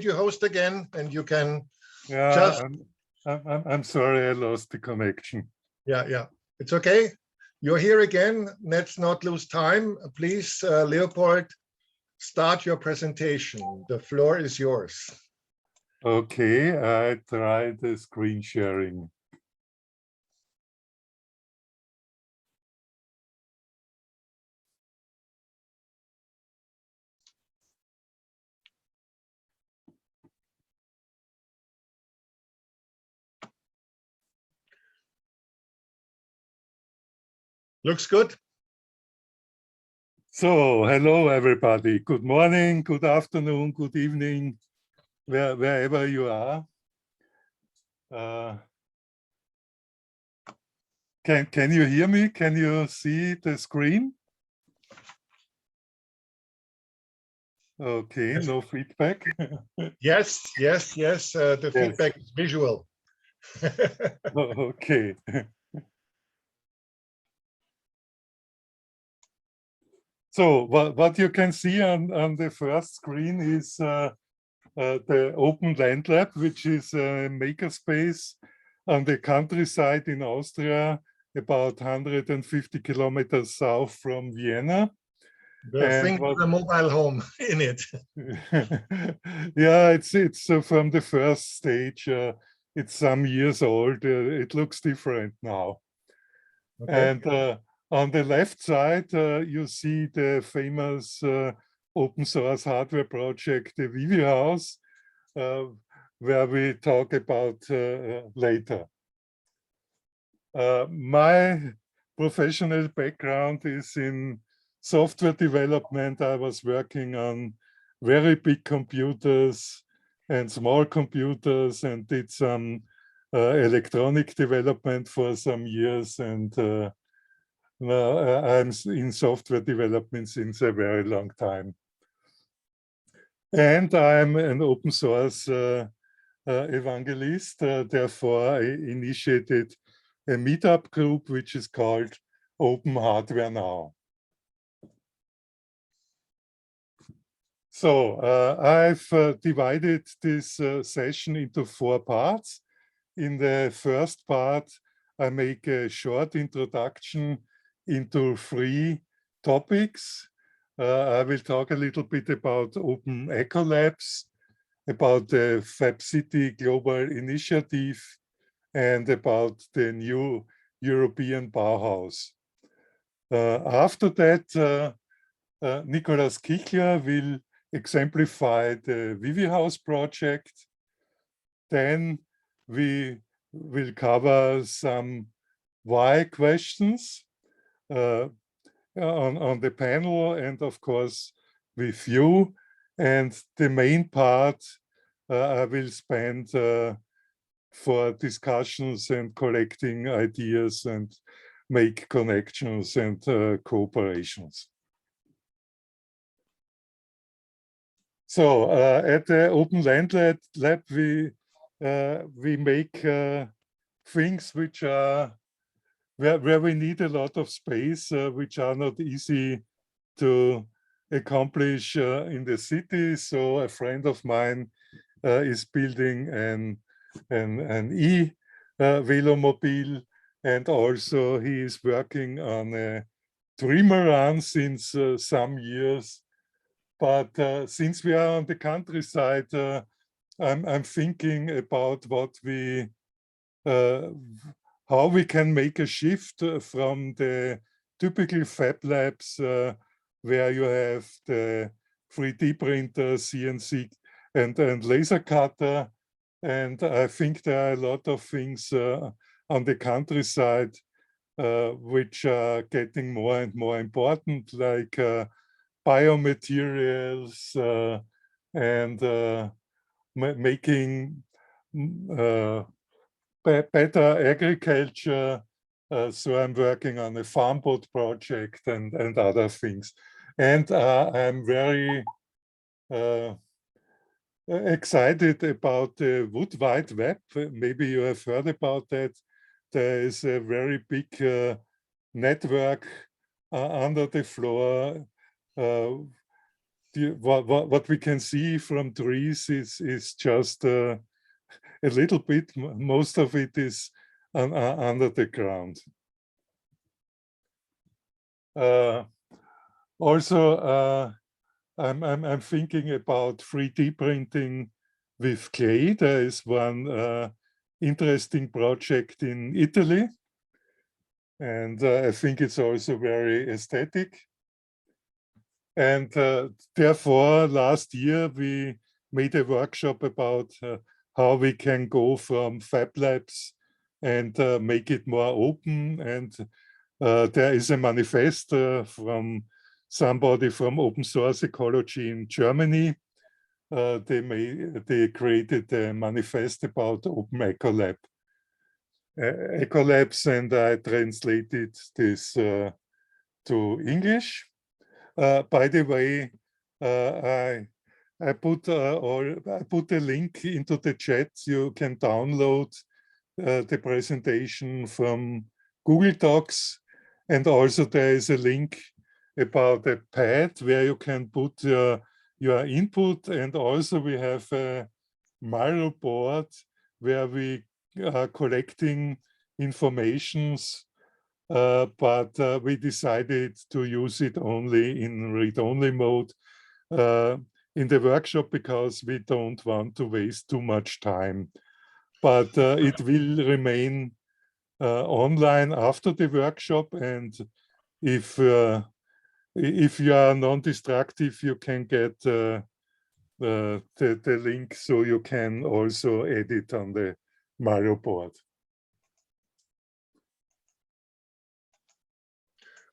you host again, and you can just. I'm sorry, I lost the connection. Yeah, it's okay. You're here again. Let's not lose time. Please, Leopold, start your presentation. The floor is yours. Okay, I tried the screen sharing. Looks good. So, hello everybody. Good morning, good afternoon, good evening, wherever you are. Can you hear me? Can you see the screen? Okay, yes. No feedback. Yes. The feedback is visual. Okay. So what you can see on the first screen is the Open Land Lab, which is a makerspace on the countryside in Austria, about 150 kilometers south from Vienna. The thing with the mobile home in it. Yeah, it's from the first stage. It's some years old. It looks different now. Okay. And on the left side, you see the famous open source hardware project, the Bauhaus, where we talk about later. My professional background is in software development. I was working on very big computers and small computers and did some electronic development for some years. And I'm in software development since a very long time. And I'm an open source evangelist. Therefore, I initiated a meetup group, which is called Open Hardware Now. So I've divided this session into 4 parts. In the first part, I make a short introduction into 3 topics. I will talk a little bit about OpenEco Labs, about the Fabcity Global Initiative, and about the new European Bauhaus. After that, Nicolas Kichler will exemplify the Bauhaus project. Then we will cover some why questions on the panel, and of course with you. And the main part I will spend for discussions and collecting ideas and make connections and cooperations. So at the Open Land Lab, we make things which are where we need a lot of space, which are not easy to accomplish in the city. So a friend of mine is building an e-velomobile, and also he is working on a trimaran since some years. But since we are on the countryside, I'm thinking about what we, how we can make a shift from the typical fab labs where you have the 3D printer, CNC, and laser cutter. And I think there are a lot of things on the countryside which are getting more and more important, like biomaterials and making better agriculture. So I'm working on a farm bot project and other things. And I'm very excited about the Wood Wide Web. Maybe you have heard about that. There is a very big network under the floor what we can see from trees is just a little bit. Most of it is under the ground. Also, I'm thinking about 3D printing with clay. There is one interesting project in Italy, and I think it's also very aesthetic. And therefore, last year we made a workshop about how we can go from Fab Labs and make it more open. And there is a manifest from somebody from Open Source Ecology in Germany. They created a manifest about OpenEco Lab. Eco Labs, and I translated this to English. By the way, I put a link into the chat. You can download the presentation from Google Docs, and also there is a link about a pad where you can put your input, and also we have a Miro board where we are collecting informations. But we decided to use it only in read-only mode in the workshop because we don't want to waste too much time. But it will remain online after the workshop, and if you are non-destructive, you can get the link so you can also edit on the Miro board.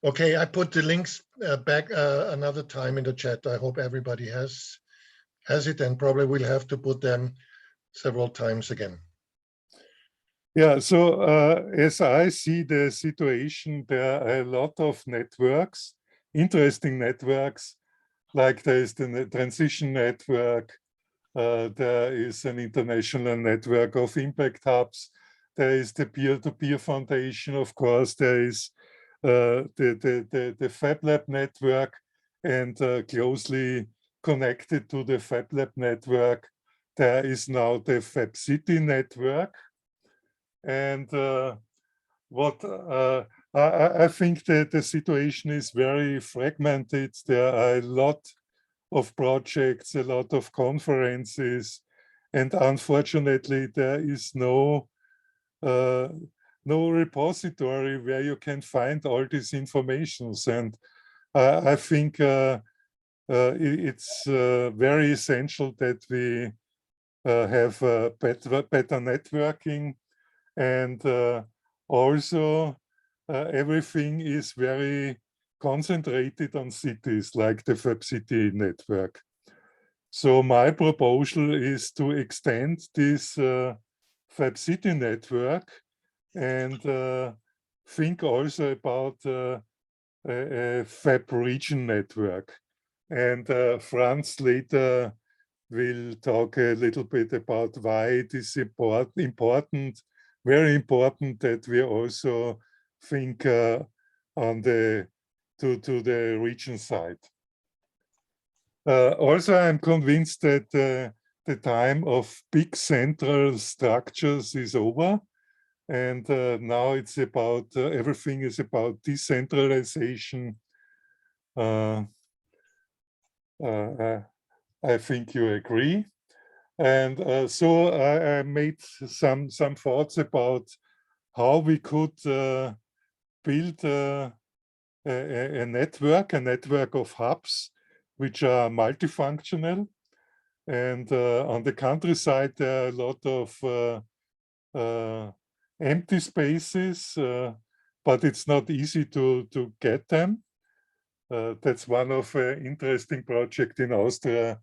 Okay, I put the links back another time in the chat. I hope everybody has it, and probably we'll have to put them several times again. Yeah, so as I see the situation, there are a lot of networks, interesting networks, like there is the transition network, there is an international network of impact hubs, there is the peer-to-peer foundation, of course, there is the Fab Lab network, and closely connected to the Fab Lab network, there is now the Fabcity network. And I think that the situation is very fragmented. There are a lot of projects, a lot of conferences, and unfortunately, there is no repository where you can find all these informations. And I think it's very essential that we have better networking, and also everything is very concentrated on cities like the Fabcity network. So my proposal is to extend this Fabcity network and think also about a Fab region network. And Franz later will talk a little bit about why it is important, very important, that we also think on the to the region side. Also, I'm convinced that the time of big central structures is over, and now it's about everything is about decentralization. I think you agree. And so I made some thoughts about how we could build a network of hubs which are multifunctional. And on the countryside, there are a lot of empty spaces, but it's not easy to get them. That's one of interesting project in Austria,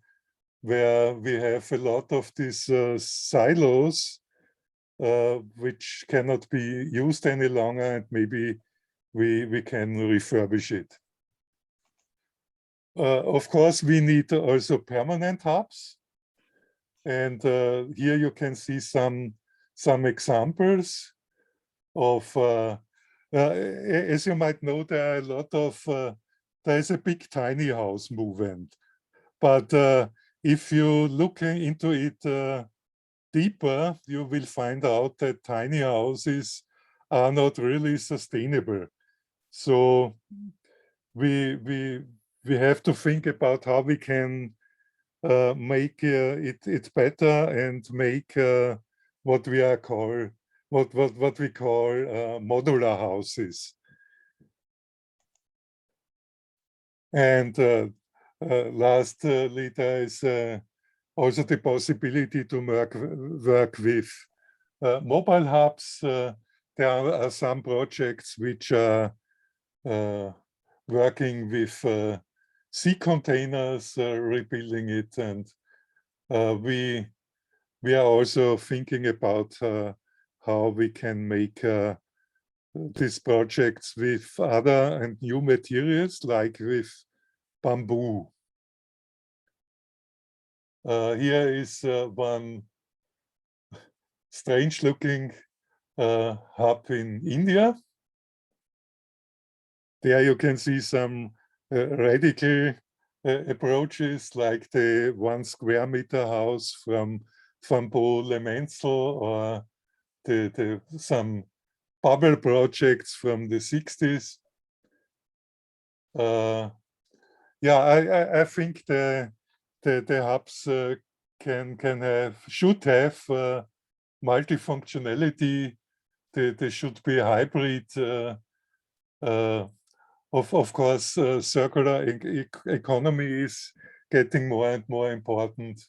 where we have a lot of these silos which cannot be used any longer, and maybe we can refurbish it. Of course, we need also permanent hubs, and here you can see some examples of. As you might know, there are a lot of. There is a big tiny house movement. But if you look into it deeper, you will find out that tiny houses are not really sustainable. So we have to think about how we can make it better and make what we call modular houses. And lastly, there is also the possibility to work with mobile hubs. There are some projects which are working with sea containers, rebuilding it, and we are also thinking about how we can make these projects with other and new materials, like with bamboo. Here is one strange-looking hub in India. There you can see some radical approaches, like the 1 square meter house from Fabio Lemenzel, or some bubble projects from the 60s. Yeah, I think the hubs should have multifunctionality. They should be hybrid. Of course, circular economy is getting more and more important.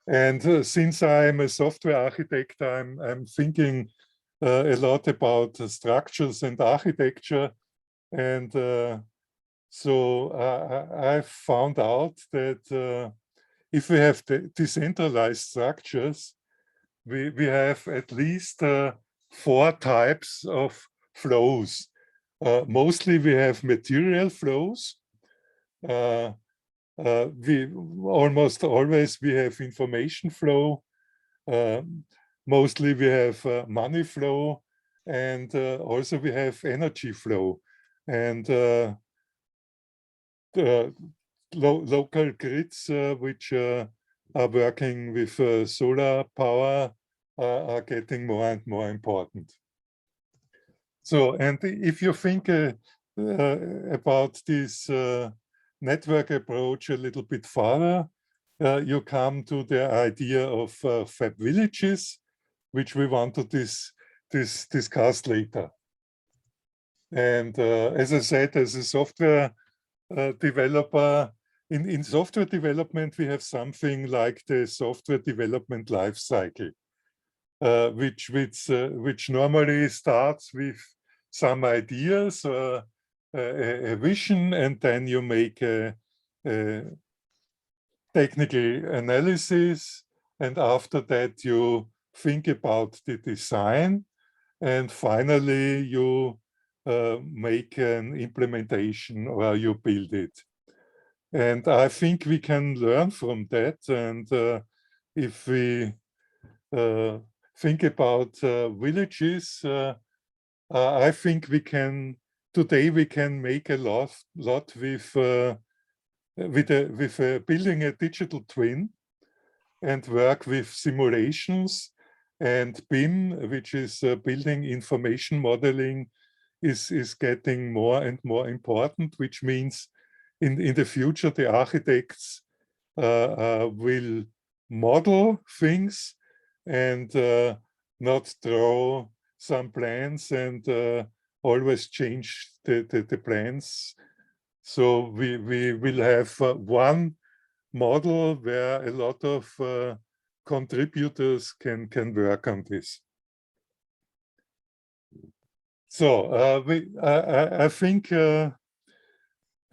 And since I'm a software architect, I'm thinking a lot about structures and architecture. And so I found out that if we have decentralized structures, we have at least 4 types of flows. Mostly we have material flows. We almost always we have information flow. Mostly we have money flow, and also we have energy flow. And the local grids which are working with solar power are getting more and more important. So, and if you think about this network approach a little bit further, you come to the idea of Fab Villages, which we want to discuss later. And as I said, as a software developer, in software development, we have something like the software development life cycle, which normally starts with some ideas, a vision, and then you make a technical analysis, and after that you think about the design, and finally you make an implementation, or you build it. And I think we can learn from that. And if we think about villages, I think today we can make a lot with building a digital twin, and work with simulations. And BIM, which is building information modeling, is getting more and more important, which means in the future the architects will model things and not draw some plans and always change the plans. So we will have one model where a lot of contributors can work on this. So I think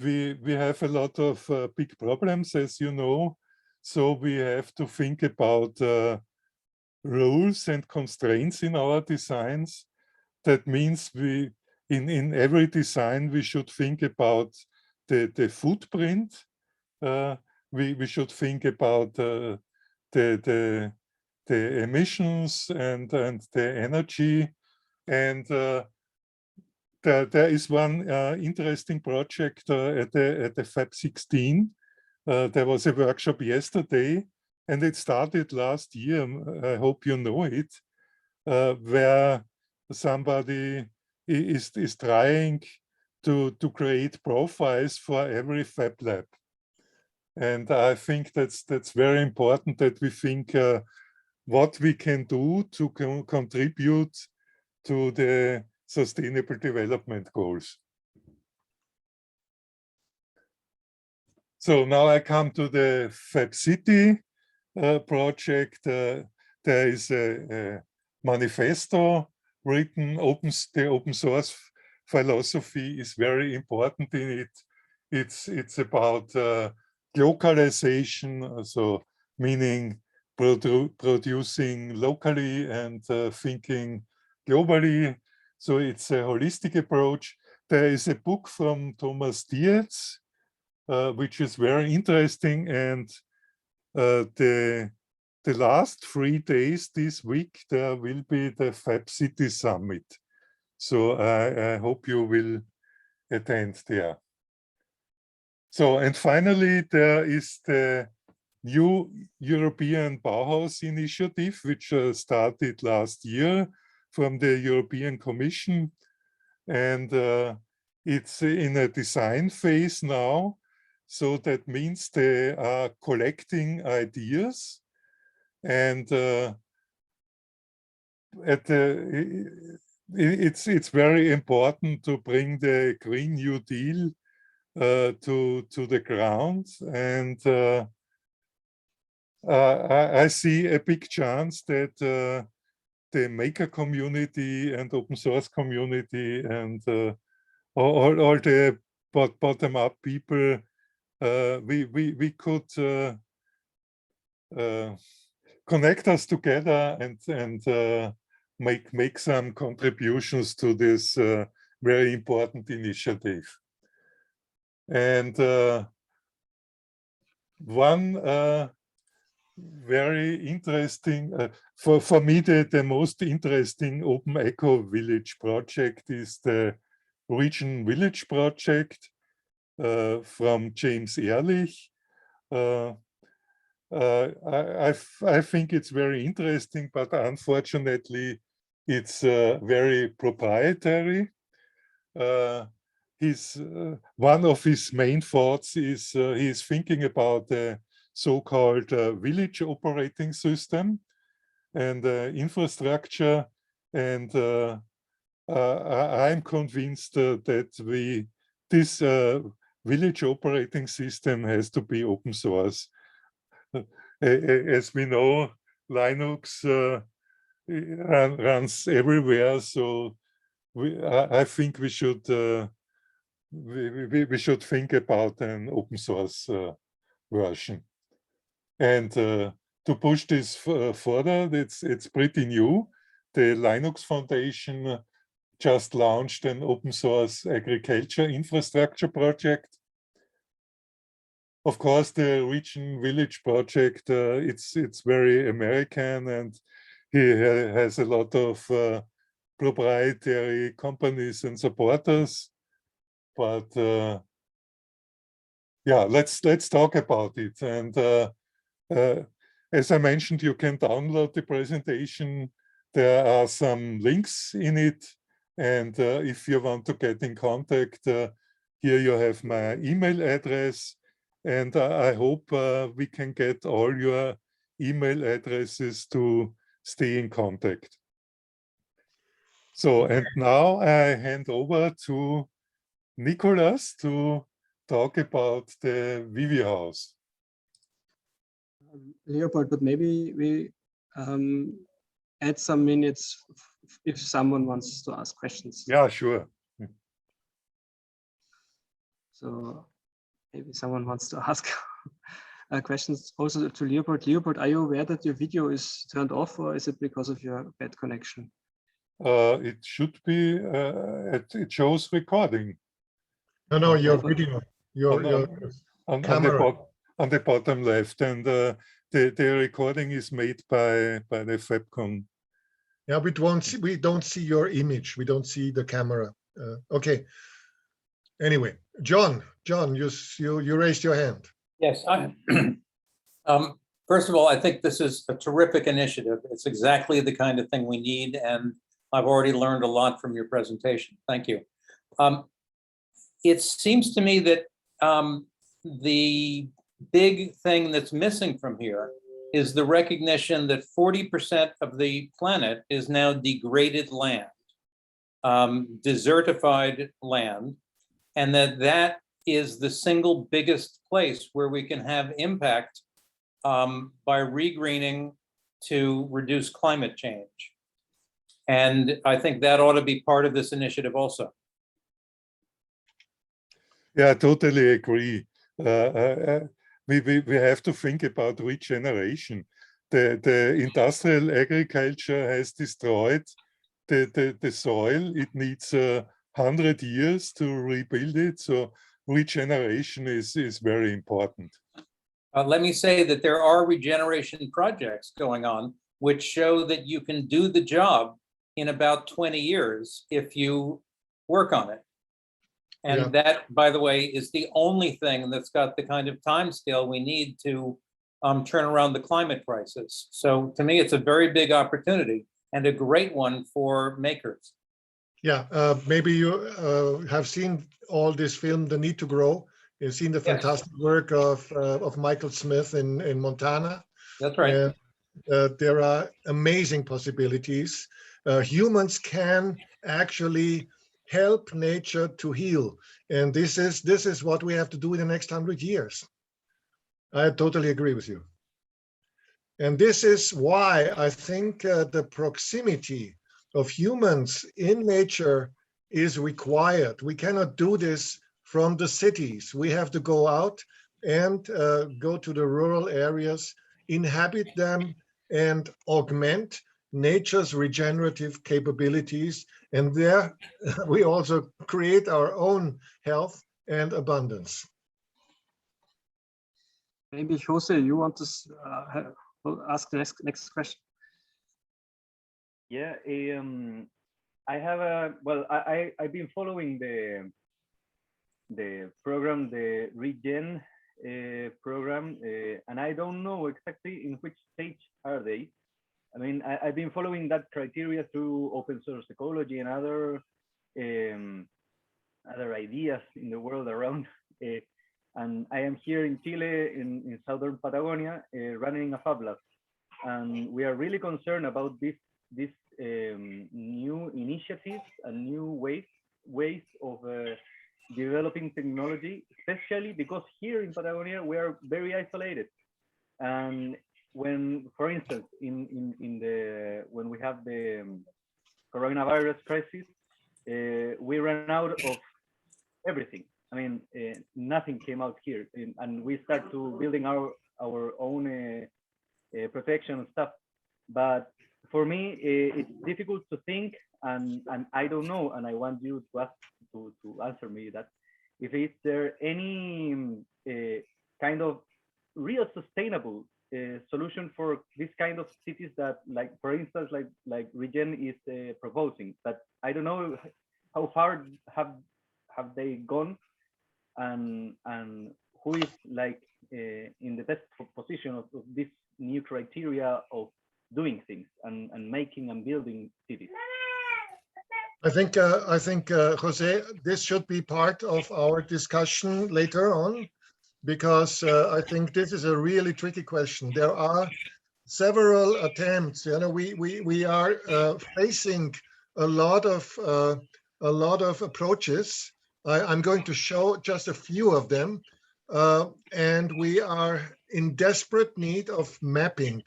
we have a lot of big problems, as you know. So we have to think about rules and constraints in our designs. That means in every design we should think about the footprint. We should think about the emissions and the energy. And there is one interesting project at the Fab 16, There was a workshop yesterday, and it started last year. I hope you know it, where somebody is trying to create profiles for every Fab Lab. And I think that's very important that we think what we can do to contribute to the Sustainable Development Goals. So now I come to the Fabcity project. There is a manifesto written. The open source philosophy is very important in it. It's about localization, so meaning producing locally and thinking globally. So it's a holistic approach. There is a book from Thomas Dietz, which is very interesting, and the last 3 days this week there will be the Fabcity Summit. So I hope you will attend there. So, and finally, there is the new European Bauhaus initiative, which started last year from the European Commission, and it's in a design phase now. So that means they are collecting ideas, and it's very important to bring the Green New Deal to the ground, and I see a big chance that the maker community and open source community and all the bottom-up people, we could connect us together and make some contributions to this very important initiative. And one very interesting, for me, the most interesting OpenEco Village project is the Region Village project from James Ehrlich. I think it's very interesting, but unfortunately, it's very proprietary. One of his main thoughts is he's thinking about the so-called village operating system and infrastructure, and I'm convinced that this village operating system has to be open source. As we know, Linux runs everywhere, so I think we should think about an open source version. And to push this further, it's pretty new. The Linux Foundation just launched an open source agriculture infrastructure project. Of course, the Region Village project, it's very American, and he has a lot of proprietary companies and supporters. But yeah, let's talk about it. And as I mentioned, you can download the presentation. There are some links in it, and if you want to get in contact, here you have my email address, and I hope we can get all your email addresses to stay in contact. So, and now I hand over to Nicholas to talk about the Bauhaus. Leopold, but maybe we add some minutes if someone wants to ask questions. Yeah, sure. So maybe someone wants to ask questions also to Leopold. Leopold, are you aware that your video is turned off, or is it because of your bad connection? It should be, it shows recording. No, your video, your camera. On the bottom left, and the recording is made by the Fabcon. Yeah, we don't see your image. We don't see the camera. Okay. Anyway, John, you raised your hand. Yes, first of all, I think this is a terrific initiative. It's exactly the kind of thing we need, and I've already learned a lot from your presentation. Thank you. It seems to me that the big thing that's missing from here is the recognition that 40% of the planet is now degraded land, desertified land, and that is the single biggest place where we can have impact by regreening to reduce climate change. And I think that ought to be part of this initiative also. Yeah, I totally agree. We have to think about regeneration. The industrial agriculture has destroyed the soil. It needs 100 years to rebuild it. So regeneration is very important. Let me say that there are regeneration projects going on which show that you can do the job in about 20 years if you work on it. And that, by the way, is the only thing that's got the kind of time scale we need to turn around the climate crisis. So to me, it's a very big opportunity and a great one for makers. Yeah, maybe you have seen all this film, The Need to Grow. You've seen the fantastic work of Michael Smith in Montana. That's right. There are amazing possibilities. Humans can actually help nature to heal, and this is what we have to do in the next 100 years. I totally agree with you. And this is why I think the proximity of humans in nature is required. We cannot do this from the cities. We have to go out and go to the rural areas, inhabit them, and augment nature's regenerative capabilities. And there we also create our own health and abundance. Maybe Jose, you want to ask the next question? Yeah, I have I've been following the program, the Regen program, and I don't know exactly in which stage are they. I mean, I've been following that criteria through open source ecology and other ideas in the world around. And I am here in Chile, in southern Patagonia, running a Fab lab, and we are really concerned about this new initiatives and new ways of developing technology, especially because here in Patagonia we are very isolated. And when, for instance, when we have the coronavirus crisis, we ran out of everything. I mean, nothing came out here, and we start to building our own protection and stuff. But for me, it's difficult to think, and I don't know, and I want you to answer me that if is there any kind of real sustainable solution for this kind of cities that, like, for instance, like Regen is proposing. But I don't know how far have they gone, and who is like in the best position of this new criteria of doing things and making and building cities. I think Jose, this should be part of our discussion later on, because I think this is a really tricky question. There are several attempts. You know, we are facing a lot of approaches. I'm going to show just a few of them, and we are in desperate need of mapping.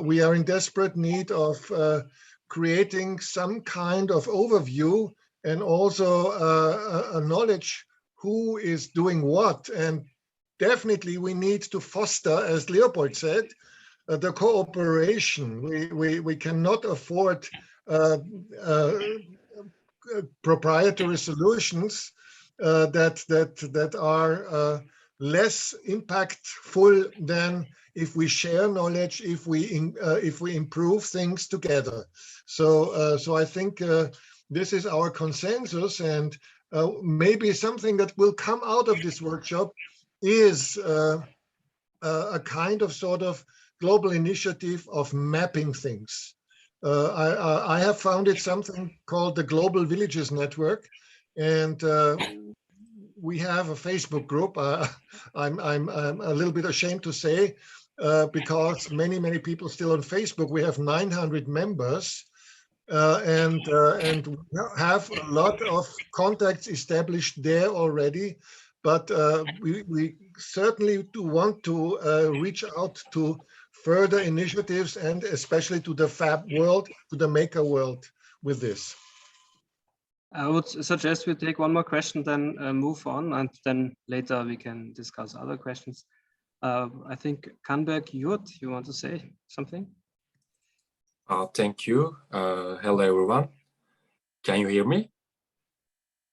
We are in desperate need of creating some kind of overview and also a knowledge who is doing what. And definitely we need to foster, as Leopold said, the cooperation. We cannot afford proprietary solutions that are less impactful than if we share knowledge, if we improve things together. So I think this is our consensus, and maybe something that will come out of this workshop is a kind of sort of global initiative of mapping things. I have founded something called the Global Villages Network, and we have a Facebook group. I'm a little bit ashamed to say, because many people still on Facebook. We have 900 members, and we have a lot of contacts established there already. But we certainly do want to reach out to further initiatives, and especially to the Fab world, to the maker world with this. I would suggest we take one more question, then move on, and then later we can discuss other questions. I think Kanberg Jurt, you want to say something? Thank you. Hello, everyone. Can you hear me?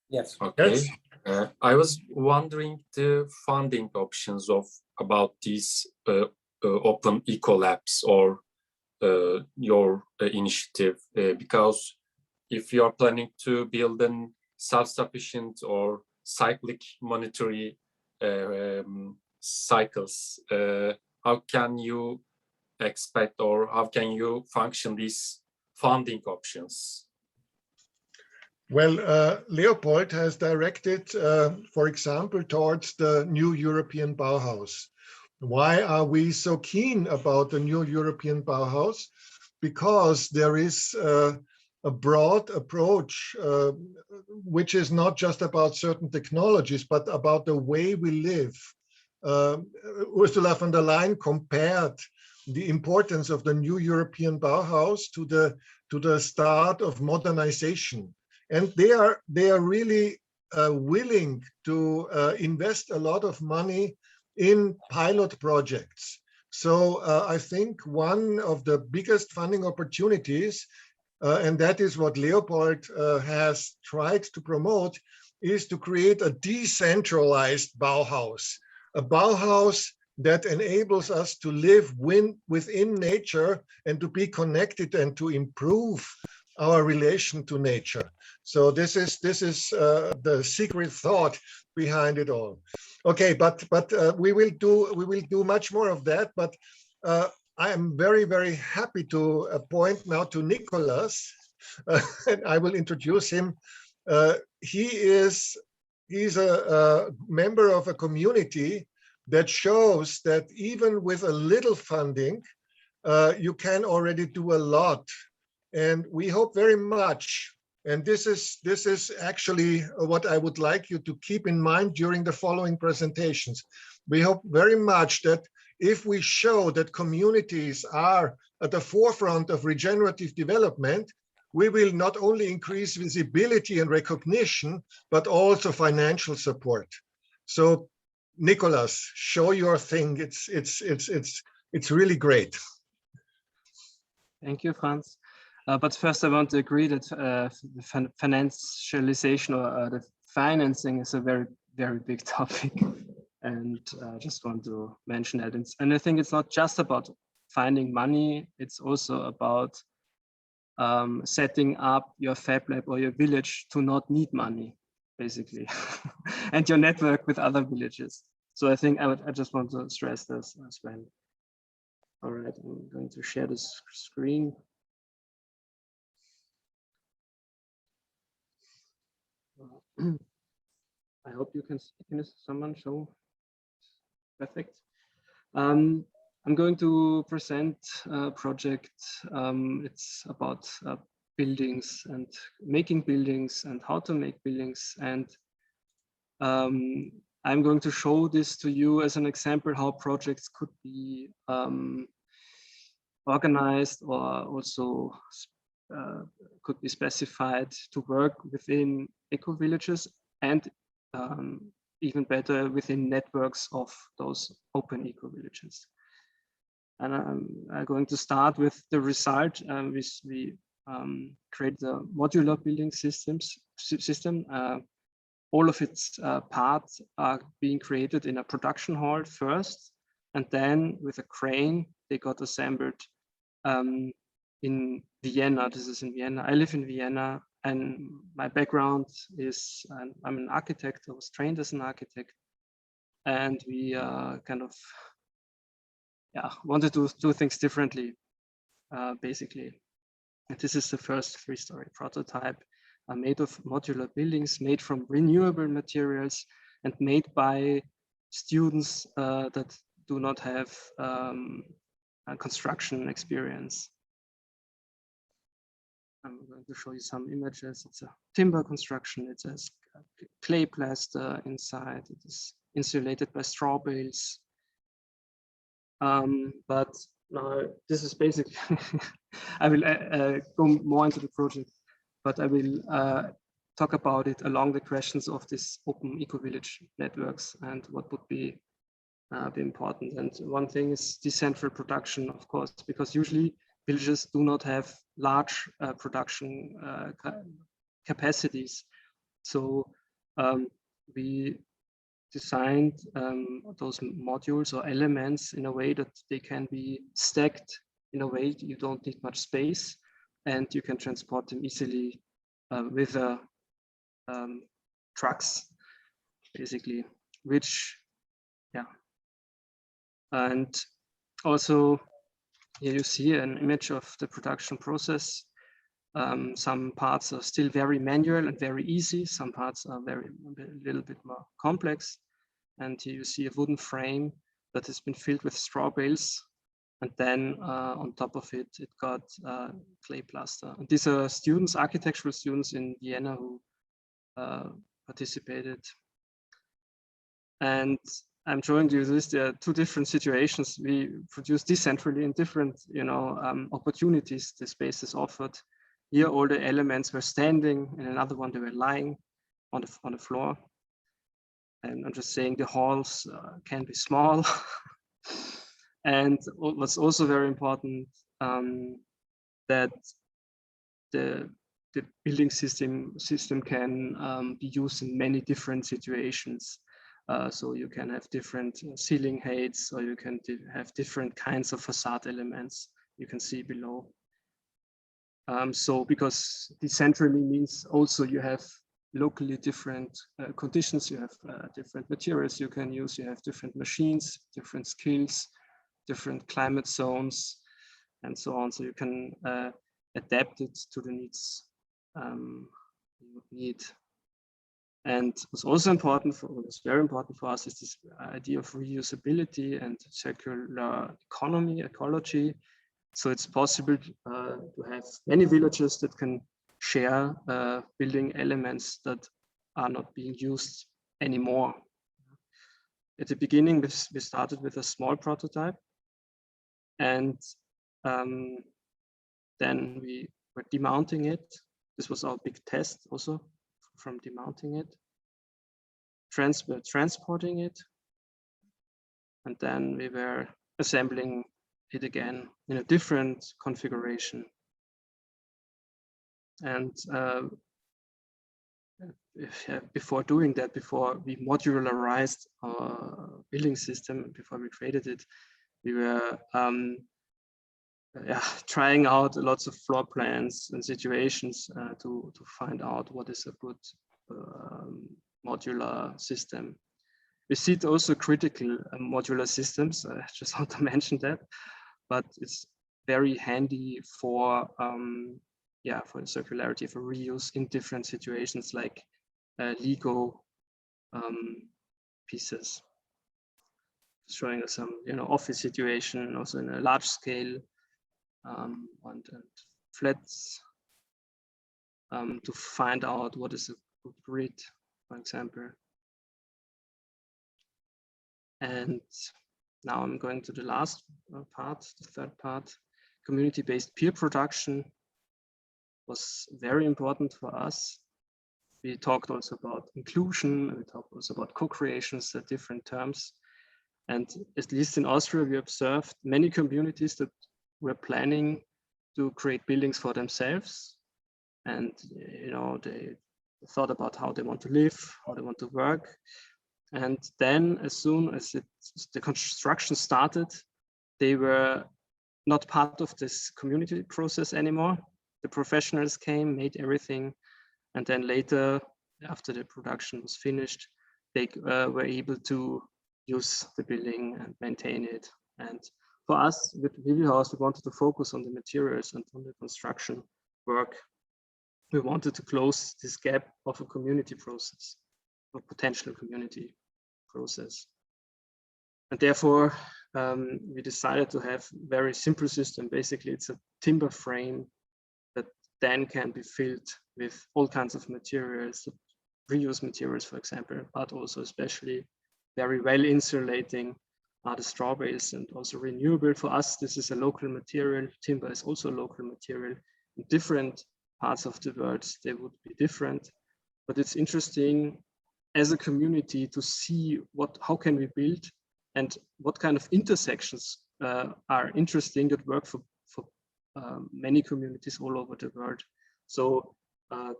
Yes. Okay. Yes. I was wondering the funding options about these OpenEco Labs or your initiative, because if you are planning to build a self-sufficient or cyclic monetary cycles, how can you expect, or how can you function these funding options? Well, Leopold has directed, for example, towards the new European Bauhaus. Why are we so keen about the new European Bauhaus? Because there is a broad approach, which is not just about certain technologies, but about the way we live. Ursula von der Leyen compared the importance of the new European Bauhaus to the start of modernization. And they are really willing to invest a lot of money in pilot projects. So I think one of the biggest funding opportunities, and that is what Leopold has tried to promote, is to create a decentralized Bauhaus, a Bauhaus that enables us to live within nature and to be connected and to improve our relation to nature. So this is the secret thought behind it all. Okay, but we will do much more of that. But I am very happy to point now to Nicholas, and I will introduce him. He's a member of a community that shows that even with a little funding, you can already do a lot. And we hope very much, and this is actually what I would like you to keep in mind during the following presentations. We hope very much that if we show that communities are at the forefront of regenerative development, we will not only increase visibility and recognition, but also financial support. So Nicholas, show your thing. It's really great. Thank you, Franz. But first, I want to agree that the financialization or the financing is a very big topic, and I just want to mention that. And I think it's not just about finding money; it's also about setting up your Fab Lab or your village to not need money, basically, and your network with other villages. So I think I just want to stress this as well. All right, I'm going to share this screen. I hope you can someone show. Perfect. I'm going to present a project. It's about buildings and making buildings and how to make buildings. And I'm going to show this to you as an example how projects could be organized or also could be specified to work within eco villages and even better within networks of those open eco villages. And I'm going to start with the result. We create the modular building system. All of its parts are being created in a production hall first, and then with a crane, they got assembled in Vienna. This is in Vienna. I live in Vienna, and my background is I'm an architect. I was trained as an architect, and we kind of wanted to do things differently, basically. And this is the first 3-story prototype, made of modular buildings, made from renewable materials, and made by students that do not have a construction experience. I'm going to show you some images. It's a timber construction. It has clay plaster inside. It is insulated by straw bales. But now this is basically, I will go more into the project, but I will talk about it along the questions of this open eco-village networks and what would be important. And one thing is decentral production, of course, because usually villages do not have large production capacities. So we designed those modules or elements in a way that they can be stacked in a way you don't need much space, and you can transport them easily with trucks, basically, which, and also here you see an image of the production process. Some parts are still very manual and very easy. Some parts are a little bit more complex. And here you see a wooden frame that has been filled with straw bales. And then on top of it, it got clay plaster. And these are students, architectural students in Vienna who participated. And I'm showing you this. There are two different situations. We produce decentrally in different, opportunities the space is offered. Here, all the elements were standing. In another one, they were lying on the floor. And I'm just saying the halls can be small. And what's also very important, that the building system can be used in many different situations. So you can have different ceiling heights, or you can have different kinds of facade elements you can see below. So because decentrally means also you have locally different conditions, you have different materials you can use, you have different machines, different skills, different climate zones, and so on. So you can adapt it to the needs you would need. And what's also important what's very important for us is this idea of reusability and circular ecology. So it's possible to have many villages that can share building elements that are not being used anymore. At the beginning, we started with a small prototype, and then we were demounting it. This was our big test also, from demounting it, transporting it, and then we were assembling it again in a different configuration. And before doing that, before we modularized our building system, before we created it, we were trying out lots of floor plans and situations to find out what is a good modular system. We see it also critical modular systems. I just want to mention that, but it's very handy for for circularity, for reuse in different situations, like Lego pieces. Showing us some office situation, also in a large scale, and flats, to find out what is a good grid, for example. And now I'm going to the last part, the third part. Community-based peer production was very important for us. We talked also about inclusion, we talked also about co-creations at different terms. And at least in Austria, we observed many communities that were planning to create buildings for themselves. And they thought about how they want to live, how they want to work. And then as soon as the construction started, they were not part of this community process anymore. The professionals came, made everything. And then later, after the production was finished, they were able to use the building and maintain it. And for us with Bauhaus, we wanted to focus on the materials and on the construction work. We wanted to close this gap of a community process, a potential community process. And therefore, we decided to have very simple system. Basically, it's a timber frame that then can be filled with all kinds of materials, reuse materials, for example, but also especially very well insulating the straw bales and also renewable. For us, this is a local material. Timber is also a local material. In different parts of the world, they would be different, but it's interesting as a community to see how can we build and what kind of intersections are interesting that work for many communities all over the world. So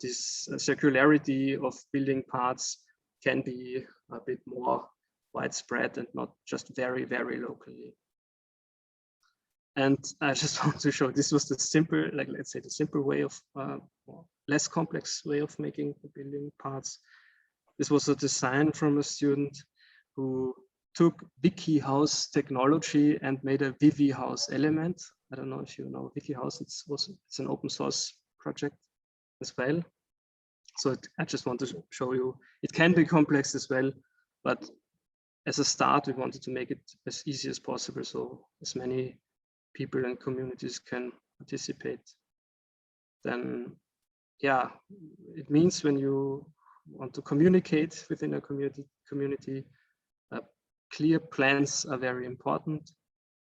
this circularity of building parts can be a bit more widespread and not just very, very locally. And I just want to show this was the simple, like let's say the simple way of, less complex way of making the building parts. This was a design from a student who took WikiHouse technology and made a ViviHouse element. I don't know if you know WikiHouse, it's an open source project as well. So I just want to show you, it can be complex as well, but as a start, we wanted to make it as easy as possible so as many people and communities can participate. Then, yeah, it means when you want to communicate within a community, clear plans are very important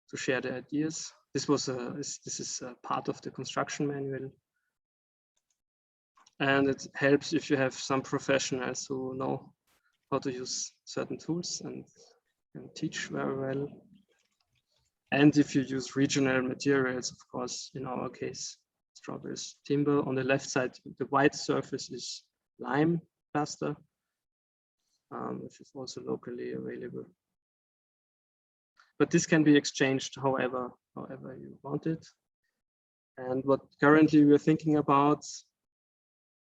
to share the ideas. This is a part of the construction manual. And it helps if you have some professionals who know how to use certain tools and can teach very well. And if you use regional materials, of course, in our case, straw bales, timber. On the left side, the white surface is lime plaster, which is also locally available. But this can be exchanged however you want it. And what currently we're thinking about,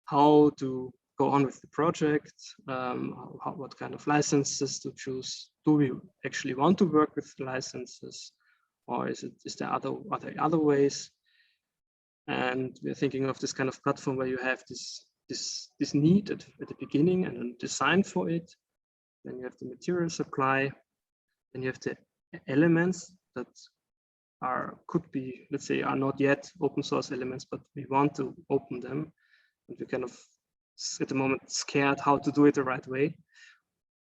how to go on with the project, what kind of licenses to choose. Do we actually want to work with licenses, or is there other ways? And we're thinking of this kind of platform where you have this need at the beginning and then design for it. Then you have the material supply, then you have the elements that could be, let's say, are not yet open source elements, but we want to open them. And we're kind of at the moment scared how to do it the right way.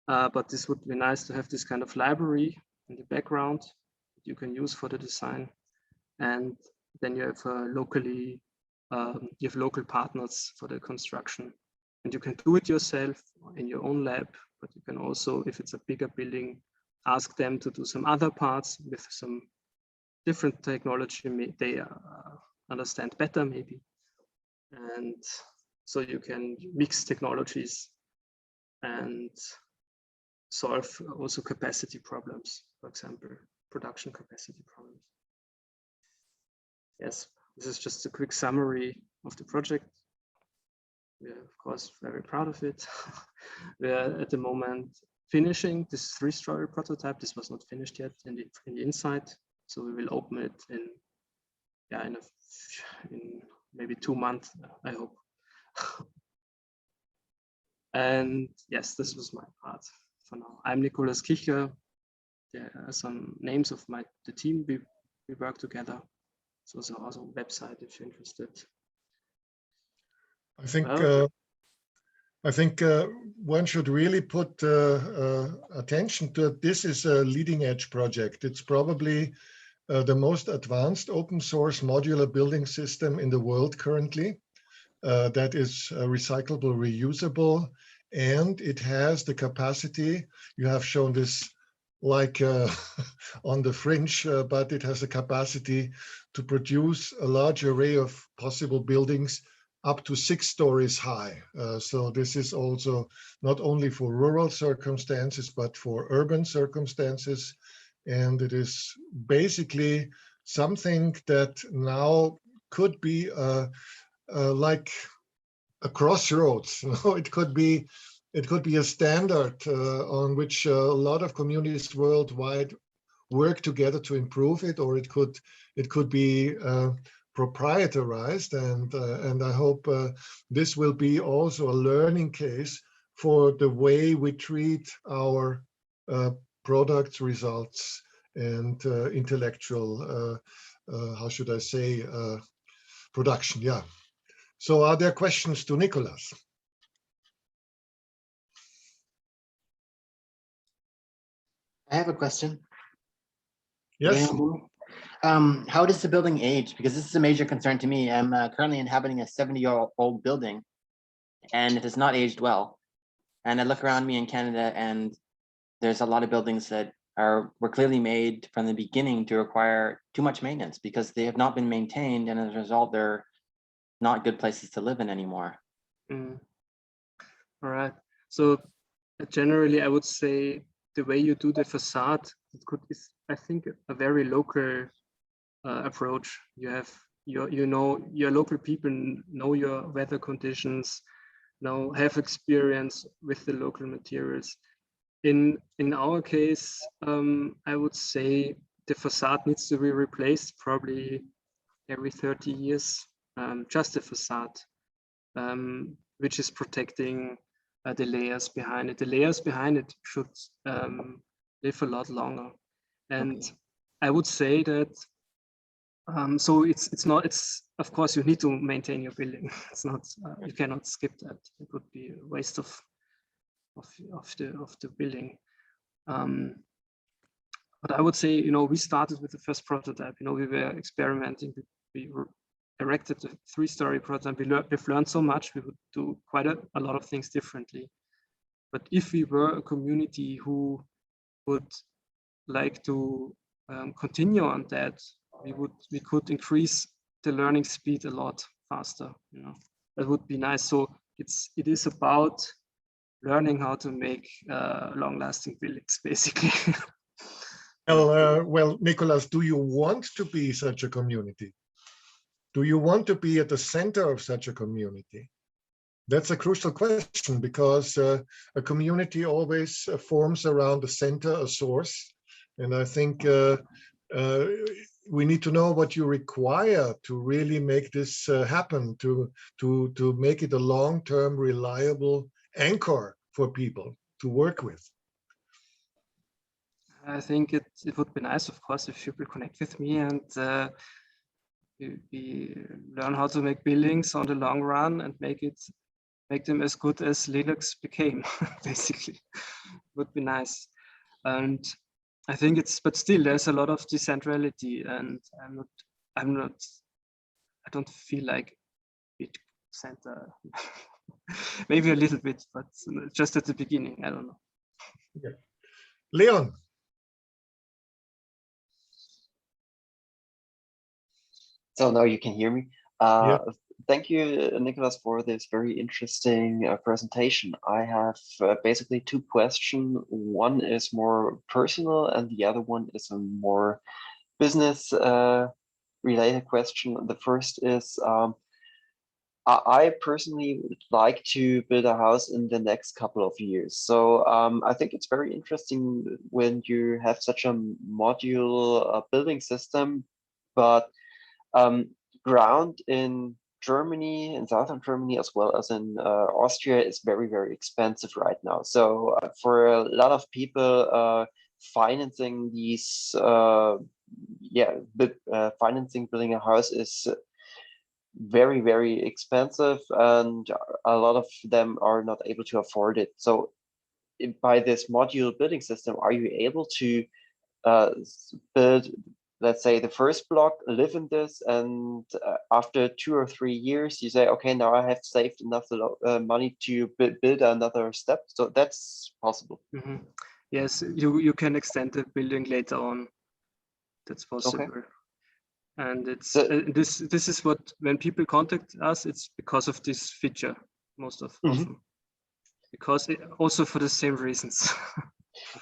But this would be nice to have this kind of library in the background that you can use for the design. And then you have local partners for the construction. And you can do it yourself in your own lab, but you can also, if it's a bigger building, ask them to do some other parts with some different technology they understand better maybe. And so you can mix technologies and solve also capacity problems, for example, production capacity problems. Yes, this is just a quick summary of the project. We are, of course, very proud of it. We are at the moment finishing this 3-story prototype. This was not finished yet in the inside, so we will open it in maybe 2 months, I hope. And yes, this was my part for now. I'm Nicolas Kicher. There are some names of the team we work together. So there's also a website if you're interested. I think one should really put attention to it. This is a leading edge project. It's probably the most advanced open source modular building system in the world currently. That is recyclable, reusable, and it has the capacity. You have shown this like on the fringe, but it has a capacity to produce a large array of possible buildings up to 6 stories high. So this is also not only for rural circumstances, but for urban circumstances. And it is basically something that now could be like a crossroads. It could be it could be a standard on which a lot of communities worldwide work together to improve it, or it could be proprietarized, and I hope this will be also a learning case for the way we treat our products, results, and intellectual, how should I say, production. Yeah. So are there questions to Nicholas? I have a question. Yes. How does the building age? Because this is a major concern to me. I'm currently inhabiting a 70-year-old building, and it has not aged well. And I look around me in Canada, and there's a lot of buildings that were clearly made from the beginning to require too much maintenance because they have not been maintained, and as a result, they're not good places to live in anymore. All right. So generally, I would say the way you do the facade is, I think, a very local approach. You have your local people know your weather conditions, have experience with the local materials. In our case, I would say the facade needs to be replaced probably every 30 years, just the facade, which is protecting the layers behind it. The layers behind it should live a lot longer. And okay. I would say that, so it's of course you need to maintain your building. It's not, you cannot skip that. It would be a waste of the building. But I would say, we started with the first prototype. We were experimenting. We erected a 3-story prototype. We've learned so much. We would do quite a lot of things differently. But if we were a community who would like to continue on that, we could increase the learning speed a lot faster. That would be nice. So it is about learning how to make long-lasting buildings, basically. Well, Nicholas, do you want to be such a community? Do you want to be at the center of such a community? That's a crucial question, because a community always forms around the center, a source. And I think we need to know what you require to really make this happen, to make it a long-term, reliable anchor for people to work with. I think it would be nice, of course, if people connect with me and we learn how to make buildings on the long run and make them as good as Linux became, basically. Would be nice. And I think but still there's a lot of decentrality, and I don't feel like big center. Maybe a little bit, but just at the beginning, I don't know. Yeah. Leon. So now you can hear me. Yeah. Thank you, Nicholas, for this very interesting presentation. I have basically 2 questions. One is more personal, and the other one is a more business related question. The first is, I personally would like to build a house in the next couple of years. So I think it's very interesting when you have such a modular building system, but ground in Germany, in southern Germany, as well as in Austria, is very, very expensive right now. So for a lot of people, financing these, financing building a house is very, very expensive, and a lot of them are not able to afford it. So by this modular building system, are you able to build, let's say, the first block, live in this, and after 2 or 3 years, you say, okay, now I have saved enough money to build another step? So that's possible. Mm-hmm. Yes, you can extend the building later on. That's possible. Okay. And it's this is what, when people contact us, it's because of this feature most of often, because also for the same reasons.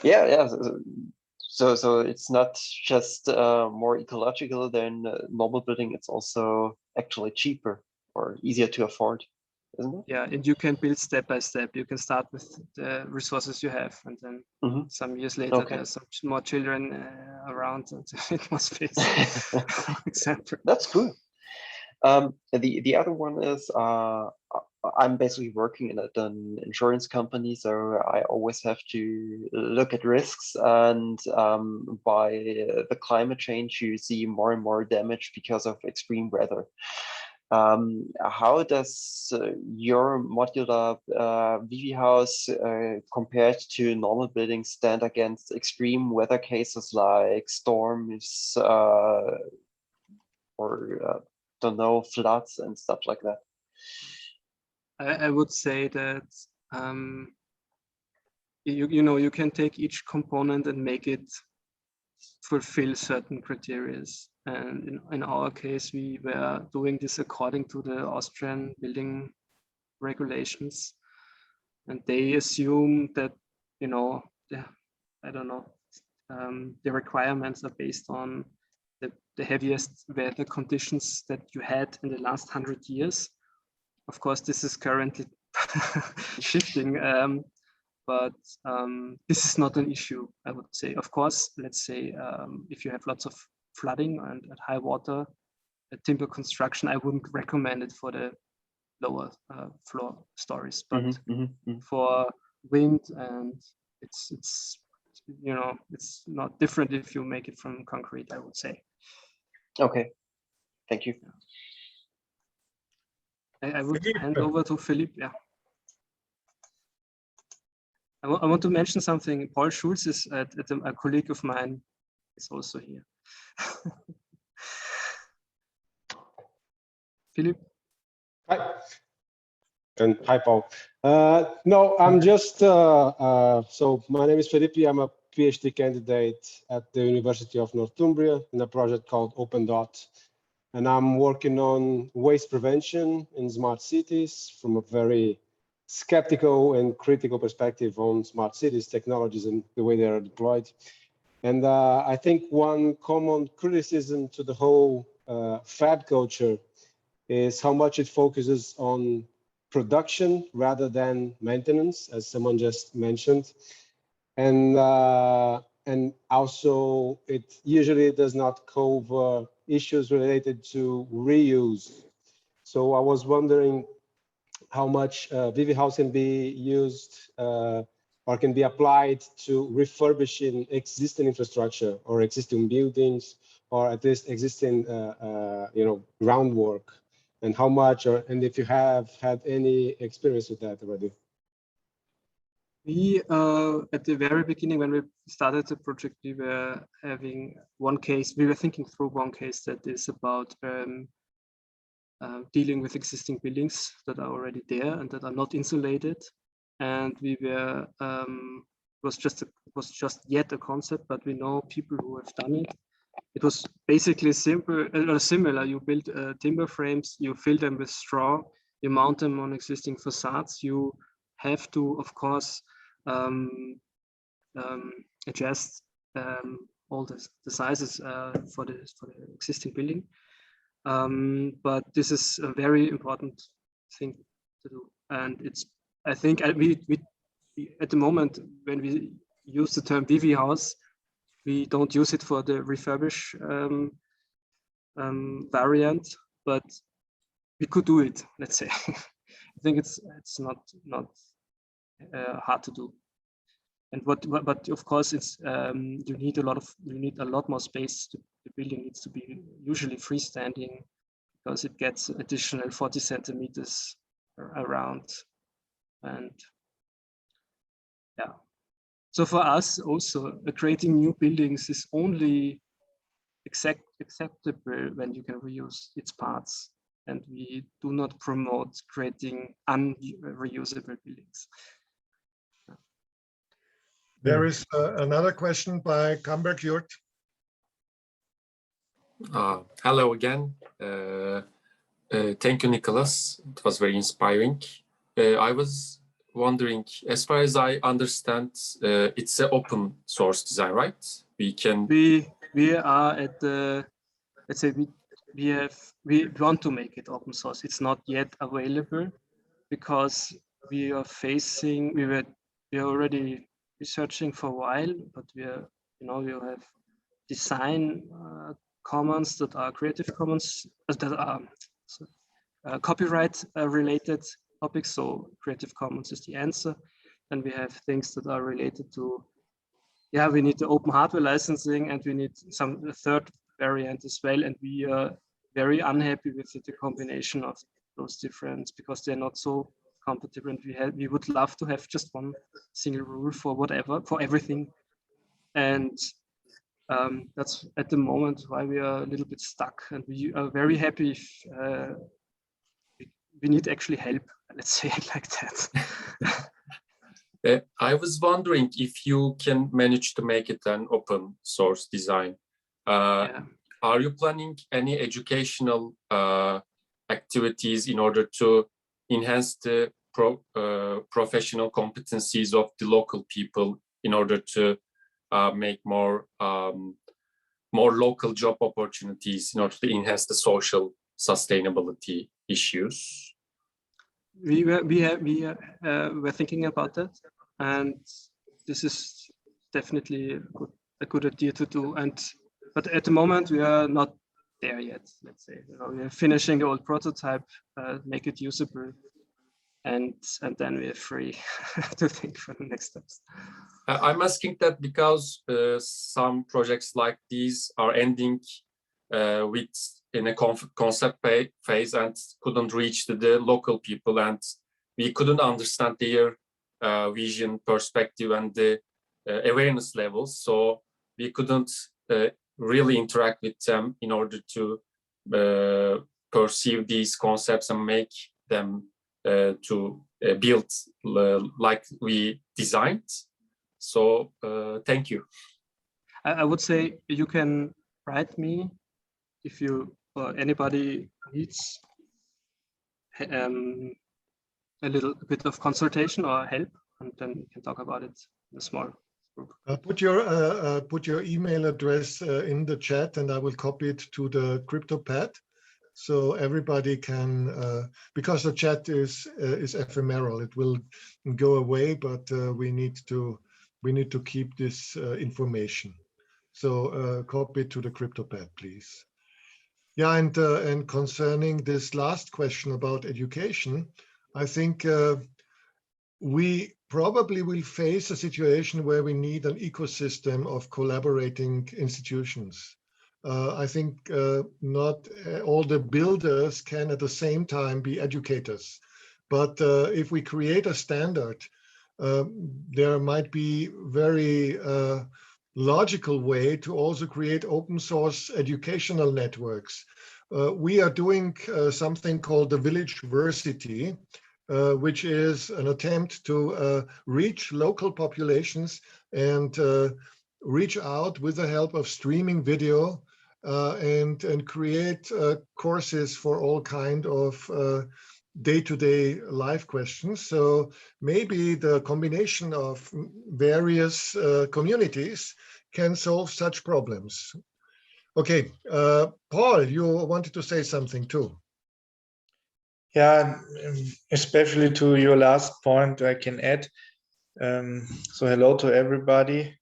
Yeah. So it's not just more ecological than normal building, it's also actually cheaper or easier to afford. isn't it? Yeah, and you can build step by step. You can start with the resources you have, and then some years later, Okay. there's some more children around, and it more space. For example. That's cool. The other one is I'm basically working in an insurance company, so I always have to look at risks. And by the climate change, you see more and more damage because of extreme weather. How does your modular VV house compared to normal buildings stand against extreme weather cases like storms or don't know, floods and stuff like that? I would say that you can take each component and make it fulfill certain criteria. And in our case, we were doing this according to the Austrian building regulations, and they assume that the requirements are based on the heaviest weather conditions that you had in the last 100 years. Of course, this is currently shifting, but this is not an issue, I would say. Of course, let's say if you have lots of flooding and at high water, timber construction, I wouldn't recommend it for the lower floor stories, but for wind, and it's not different if you make it from concrete, I would say. Okay, thank you. I would hand over to Philippe. Yeah. I want to mention something. Paul Schulz is a colleague of mine is also here. Philippe? Hi. And hi, Paul. No, I'm just, so my name is Felipe. I'm a PhD candidate at the University of Northumbria in a project called OpenDot. And I'm working on waste prevention in smart cities from a very skeptical and critical perspective on smart cities technologies and the way they are deployed. And I think one common criticism to the whole Fab culture is how much it focuses on production rather than maintenance, as someone just mentioned. And also it usually does not cover issues related to reuse. So I was wondering how much VV House can be used or can be applied to refurbishing existing infrastructure or existing buildings, or at least existing groundwork, and how much, and if you have had any experience with that already. We, at the very beginning, when we started the project, we were having one case, we were thinking through one case that is about dealing with existing buildings that are already there and that are not insulated. And we were, was just yet a concept, but we know people who have done it. It was basically simple, similar. You build timber frames, you fill them with straw, you mount them on existing facades. You have to, of course, adjust all the sizes for the existing building. But this is a very important thing to do, and it's. I think we at the moment when we use the term VV house, we don't use it for the refurbish variant, but we could do it. Let's say. I think it's not hard to do. And but of course it's you need a lot more space. The building needs to be usually freestanding because it gets additional 40 centimeters around, and yeah. So for us also, creating new buildings is only acceptable when you can reuse its parts, and we do not promote creating unreusable buildings. There is another question by Kamberg Jurt. Hello again. Thank you, Nicholas. It was very inspiring. I was wondering, as far as I understand, it's an open source design, right? We are at the, let's say we want to make it open source. It's not yet available because we are already researching for a while, but we have design commons that are Creative Commons, that are copyright related topics. So Creative Commons is the answer. And we have things that are related to, we need the open hardware licensing, and we need a third variant as well. And we are very unhappy with the combination of those different, because they're not so compatible. And we would love to have just one single rule for everything. And that's at the moment why we are a little bit stuck. And we are very happy if we need actually help, let's say it like that. I was wondering if you can manage to make it an open source design. Are you planning any educational activities in order to enhance the professional competencies of the local people, in order to make more local job opportunities, in order to enhance the social sustainability issues? We were thinking about that, and this is definitely a good idea to do. But at the moment we are not there yet. Let's say, we are finishing the old prototype, make it usable, and then we are free to think for the next steps. I'm asking that because some projects like these are ending in a concept phase and couldn't reach the local people, and we couldn't understand their vision, perspective, and the awareness levels. So we couldn't really interact with them in order to perceive these concepts and make them to build like we designed. So thank you. I would say you can write me if you or anybody needs a little bit of consultation or help, and then we can talk about it in a small group. Put your email address in the chat, and I will copy it to the CryptoPad, so everybody can. Because the chat is ephemeral, it will go away, but we need to keep this information. So copy it to the CryptoPad, please. Yeah, and concerning this last question about education, I think we probably will face a situation where we need an ecosystem of collaborating institutions. I think not all the builders can at the same time be educators, but if we create a standard, there might be very logical way to also create open source educational networks. We are doing something called the Villageversity, which is an attempt to reach local populations and reach out with the help of streaming video and create courses for all kind of day-to-day life questions. So maybe the combination of various communities can solve such problems. Okay, Paul, you wanted to say something too. Yeah, especially to your last point, I can add. So hello to everybody.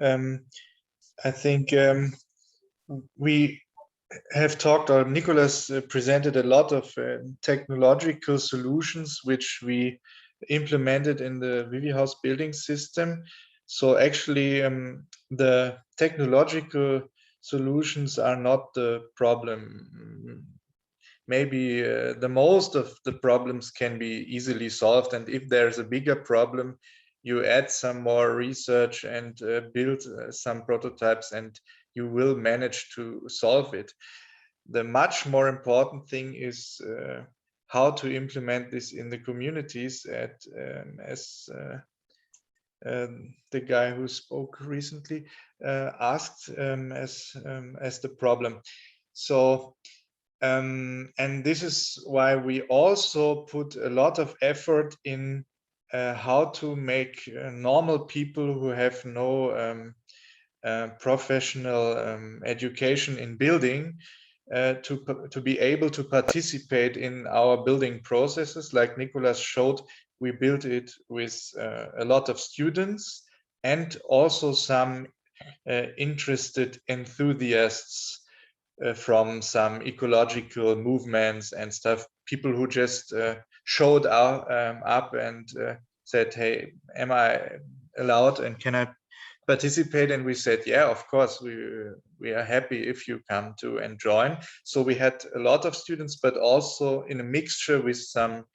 I think we have talked, or Nicholas presented a lot of technological solutions which we implemented in the Bauhaus building system. So actually the technological solutions are not the problem. Maybe the most of the problems can be easily solved, and if there's a bigger problem, you add some more research and build some prototypes, and you will manage to solve it. The much more important thing is how to implement this in the communities, as the guy who spoke recently asked as the problem. So and this is why we also put a lot of effort in how to make normal people who have no professional education in building to be able to participate in our building processes. Like Nicolas showed, we built it with a lot of students and also some interested enthusiasts from some ecological movements and stuff, people who just showed up and said, hey, am I allowed and can I participate? And we said, yeah, of course, we are happy if you come to and join. So we had a lot of students, but also in a mixture with some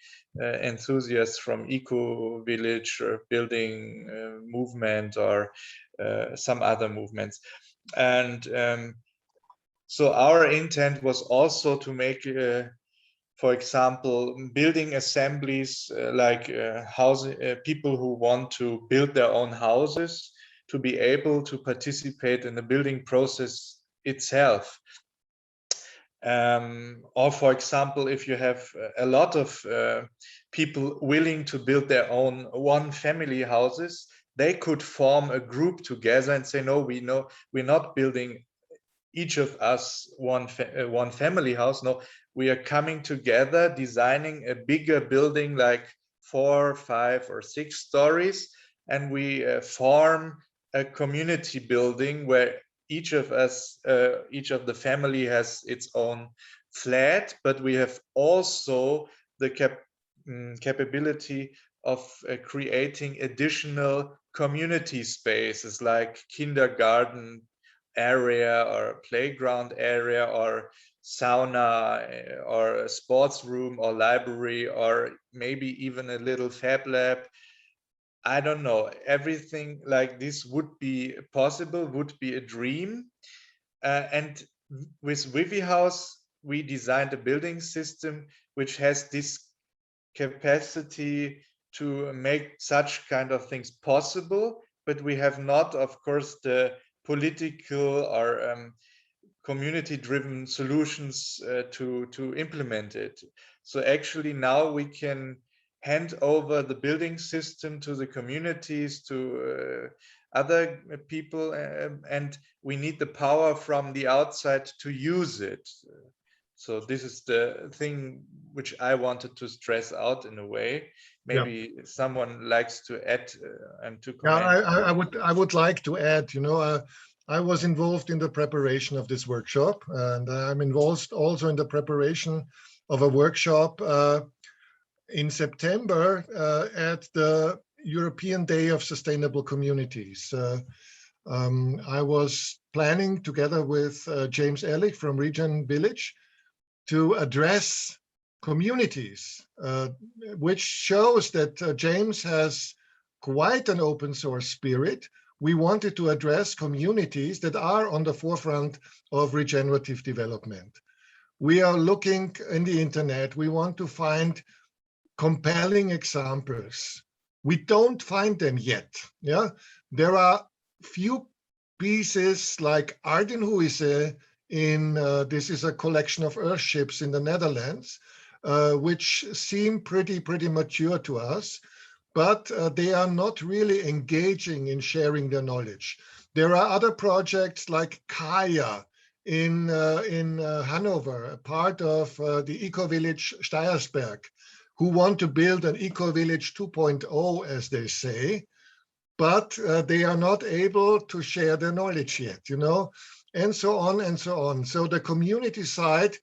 enthusiasts from Eco Village or building movement or some other movements. And so our intent was also to make, for example, building assemblies like people who want to build their own houses to be able to participate in the building process itself. Or for example, if you have a lot of people willing to build their own one-family houses, they could form a group together and say, no, we're not building each of us one family house. No, we are coming together, designing a bigger building like 4, 5, or 6 stories, and we form a community building where each of us, each of the family has its own flat, but we have also the capability of creating additional community spaces like kindergarten area or playground area or sauna or a sports room or library or maybe even a little fab lab. I don't know, everything like this would be possible, would be a dream. And with Vivihaus, we designed a building system which has this capacity to make such kind of things possible, but we have not, of course, the political or community-driven solutions to implement it. So actually now we can hand over the building system to the communities, to other people, and we need the power from the outside to use it. So this is the thing which I wanted to stress out in a way. Maybe someone likes to add and to comment. Yeah, I would like to add, you know, I was involved in the preparation of this workshop, and I'm involved also in the preparation of a workshop in September at the European Day of Sustainable Communities. I was planning together with James Ehrlich from Region Village to address communities, which shows that James has quite an open source spirit. We wanted to address communities that are on the forefront of regenerative development. We are looking in the internet. We want to find compelling examples. We don't find them yet. Yeah, there are few pieces like Aardenhuise in this is a collection of earthships in the Netherlands, which seem pretty mature to us, but they are not really engaging in sharing their knowledge. There are other projects like Kaya in Hanover, a part of the Eco Village Steiersberg, who want to build an Eco Village 2.0, as they say, but they are not able to share their knowledge yet, you know, and so on and so on. So the community side,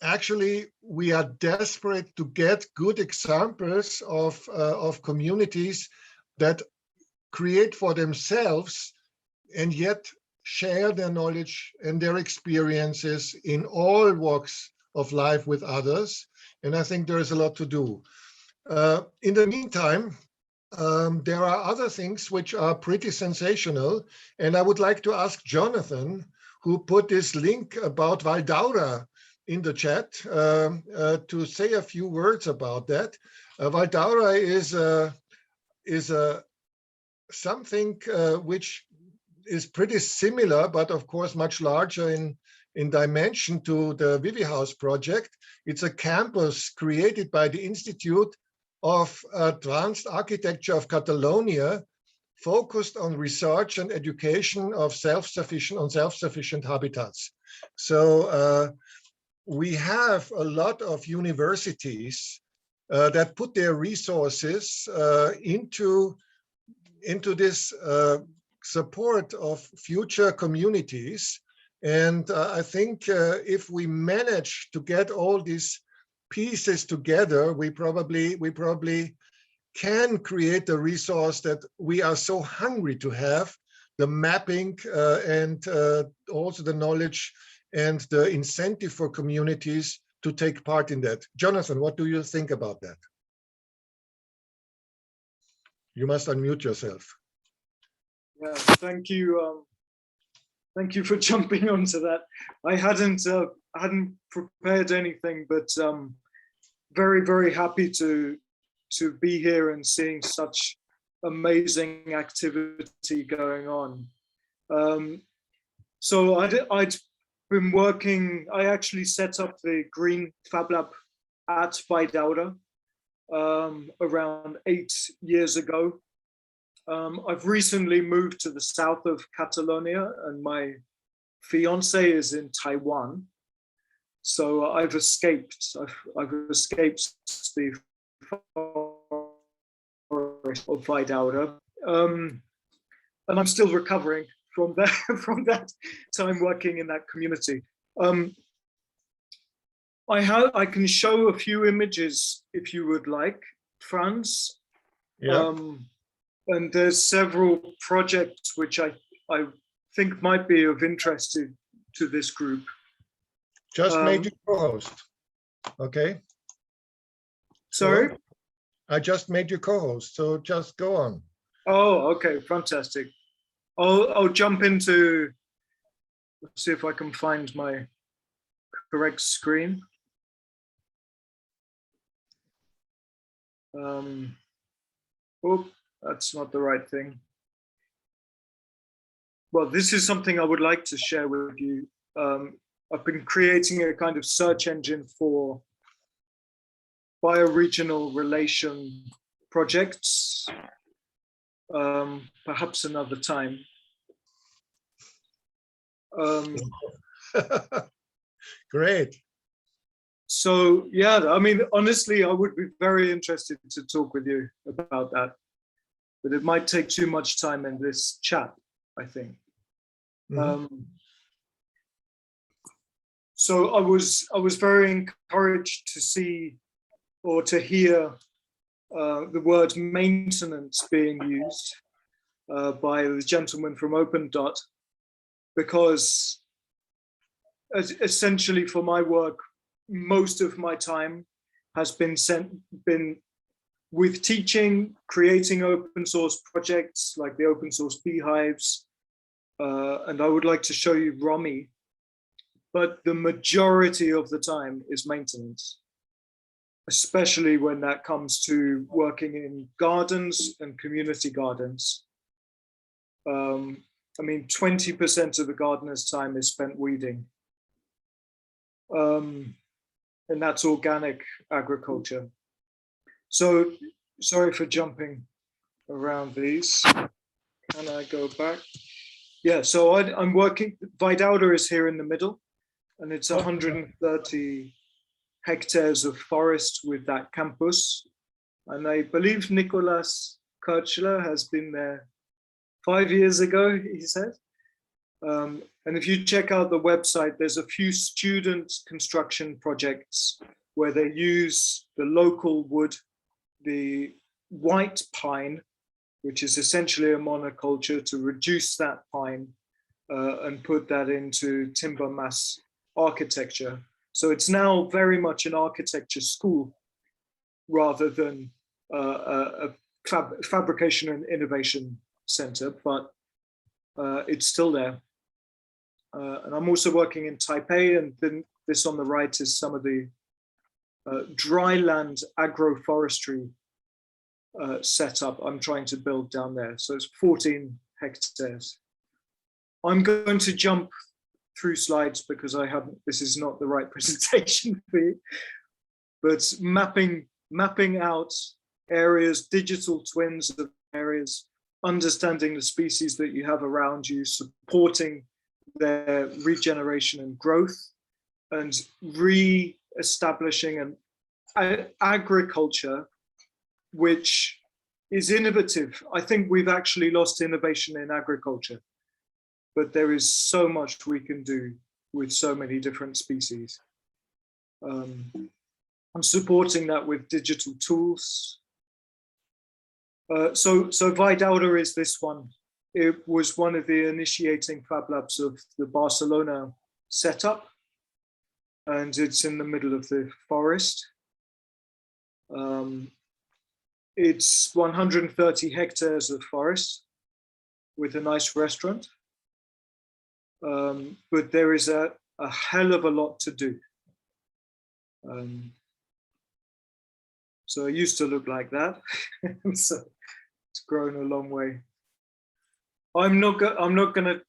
actually, we are desperate to get good examples of communities that create for themselves and yet share their knowledge and their experiences in all walks of life with others. And I think there is a lot to do. In the meantime, there are other things which are pretty sensational. And I would like to ask Jonathan, who put this link about Valdaura in the chat, to say a few words about that. Valdaura is something which is pretty similar, but of course much larger in dimension to the Vivihaus project. It's a campus created by the Institute of Advanced Architecture of Catalonia, focused on research and education of self-sufficient habitats. So we have a lot of universities that put their resources into this support of future communities. And I think if we manage to get all these pieces together, we probably can create the resource that we are so hungry to have, the mapping and also the knowledge and the incentive for communities to take part in that. Jonathan, what do you think about that? You must unmute yourself. Yeah, thank you. Thank you for jumping onto that. I hadn't prepared anything, but very, very happy to be here and seeing such amazing activity going on. So I'd been working, I actually set up the Green Fab Lab at Vaidauda around 8 years ago. I've recently moved to the south of Catalonia and my fiance is in Taiwan. So I've escaped the forest of Vaidauda. And I'm still recovering from that time working in that community. I can show a few images if you would like, Franz. Yeah. And there's several projects which I think might be of interest to this group. Just made you co-host. Okay. Sorry? I just made you co-host, so just go on. Oh, okay, fantastic. I'll jump into, let's see if I can find my correct screen. Oh, that's not the right thing. Well, this is something I would like to share with you. I've been creating a kind of search engine for bioregional relation projects, perhaps another time. Great. So yeah, I mean, honestly, I would be very interested to talk with you about that, but it might take too much time in this chat, I think. Mm-hmm. So I was very encouraged to see or to hear the word maintenance being used by the gentleman from OpenDot, because essentially for my work, most of my time has been with teaching, creating open source projects like the open source beehives, and I would like to show you Romy, but the majority of the time is maintenance, especially when that comes to working in gardens and community gardens. I mean, 20% of the gardener's time is spent weeding. And that's organic agriculture. So sorry for jumping around these. Can I go back? Yeah, so I'm working, Vaidauda is here in the middle, and it's 130 hectares of forest with that campus. And I believe Nicolas Kirchler has been there 5 years ago, he said. And if you check out the website, there's a few student construction projects where they use the local wood, the white pine, which is essentially a monoculture, to reduce that pine and put that into timber mass architecture. So it's now very much an architecture school rather than a fabrication and innovation center, but it's still there. And I'm also working in Taipei, and then this on the right is some of the dry land agroforestry setup I'm trying to build down there. So it's 14 hectares. I'm going to jump through slides because this is not the right presentation for you, but mapping out areas, digital twins of areas, understanding the species that you have around you, supporting their regeneration and growth, and re-establishing an agriculture which is innovative. I think we've actually lost innovation in agriculture, but there is so much we can do with so many different species. I'm supporting that with digital tools. So Vidauda is this one. It was one of the initiating Fab Labs of the Barcelona setup, and it's in the middle of the forest. It's 130 hectares of forest with a nice restaurant. But there is a hell of a lot to do. So it used to look like that. So it's grown a long way. I'm not going to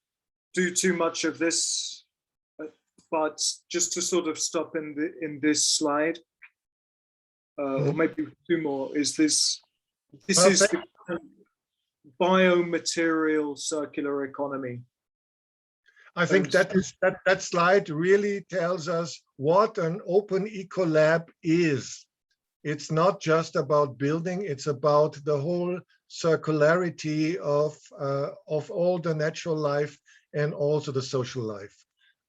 do too much of this, but just to sort of stop in this slide, or maybe two more, is this is the biomaterial circular economy. I think that slide really tells us what an open eco lab is. It's not just about building, it's about the whole circularity of all the natural life and also the social life.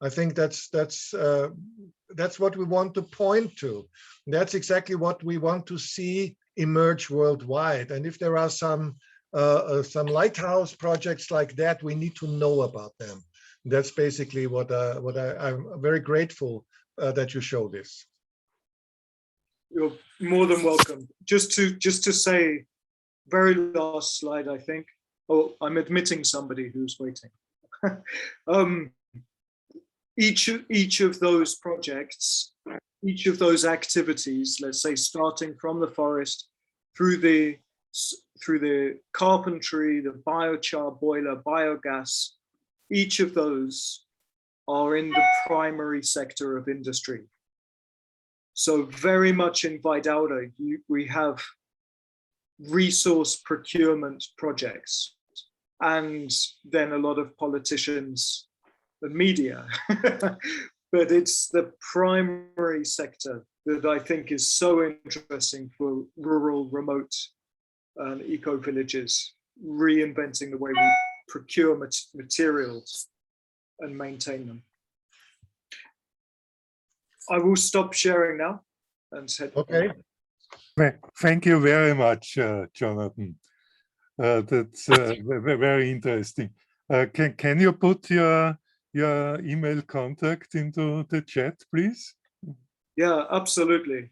I think that's what we want to point to. That's exactly what we want to see emerge worldwide. And if there are some lighthouse projects like that, we need to know about them. That's basically what I'm very grateful that you show this. You're more than welcome. Just to say, very last slide, I think. Oh, I'm admitting somebody who's waiting. Each of those projects, each of those activities, let's say starting from the forest through the carpentry, the biochar boiler, biogas, each of those are in the primary sector of industry. So very much in Vidauda, we have resource procurement projects, and then a lot of politicians and media. But it's the primary sector that I think is so interesting for rural, remote, and eco villages, reinventing the way we procure materials and maintain them. I will stop sharing now and head. Okay. Thank you very much, Jonathan. That's very interesting. Can you put your email contact into the chat, please? Yeah, absolutely.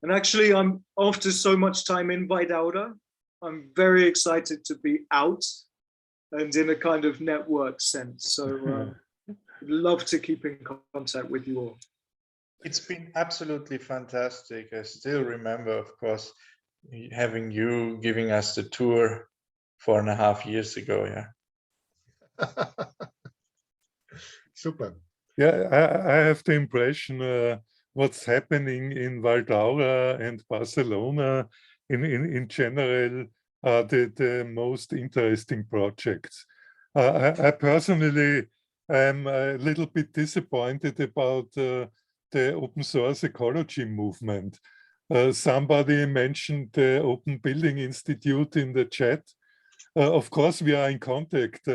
And actually, I'm after so much time in Vidauda, I'm very excited to be out and in a kind of network sense. So I'd love to keep in contact with you all. It's been absolutely fantastic. I still remember, of course, having you giving us the tour 4.5 years ago. Yeah. Super. Yeah, I have the impression what's happening in Vidauda and Barcelona in general are the most interesting projects. I personally am a little bit disappointed about the open source ecology movement. Somebody mentioned the Open Building Institute in the chat. Of course, we are in contact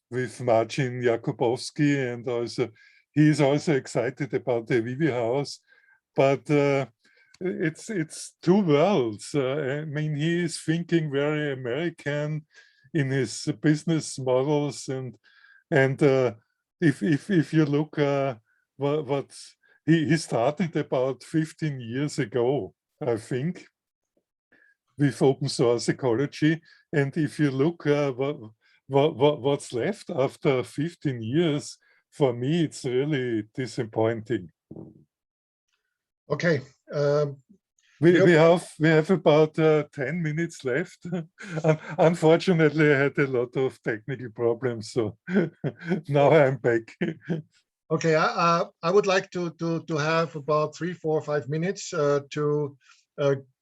with Marcin Jakubowski, and also he is also excited about the Bauhaus, but it's two worlds. I mean, he is thinking very American in his business models, and if you look what he started about 15 years ago, I think, with open source ecology. And if you look what's left after 15 years, for me, it's really disappointing. Okay. We have about 10 minutes left. Unfortunately, I had a lot of technical problems, so now I'm back. Okay, I would like to have about 3, 4, 5 minutes to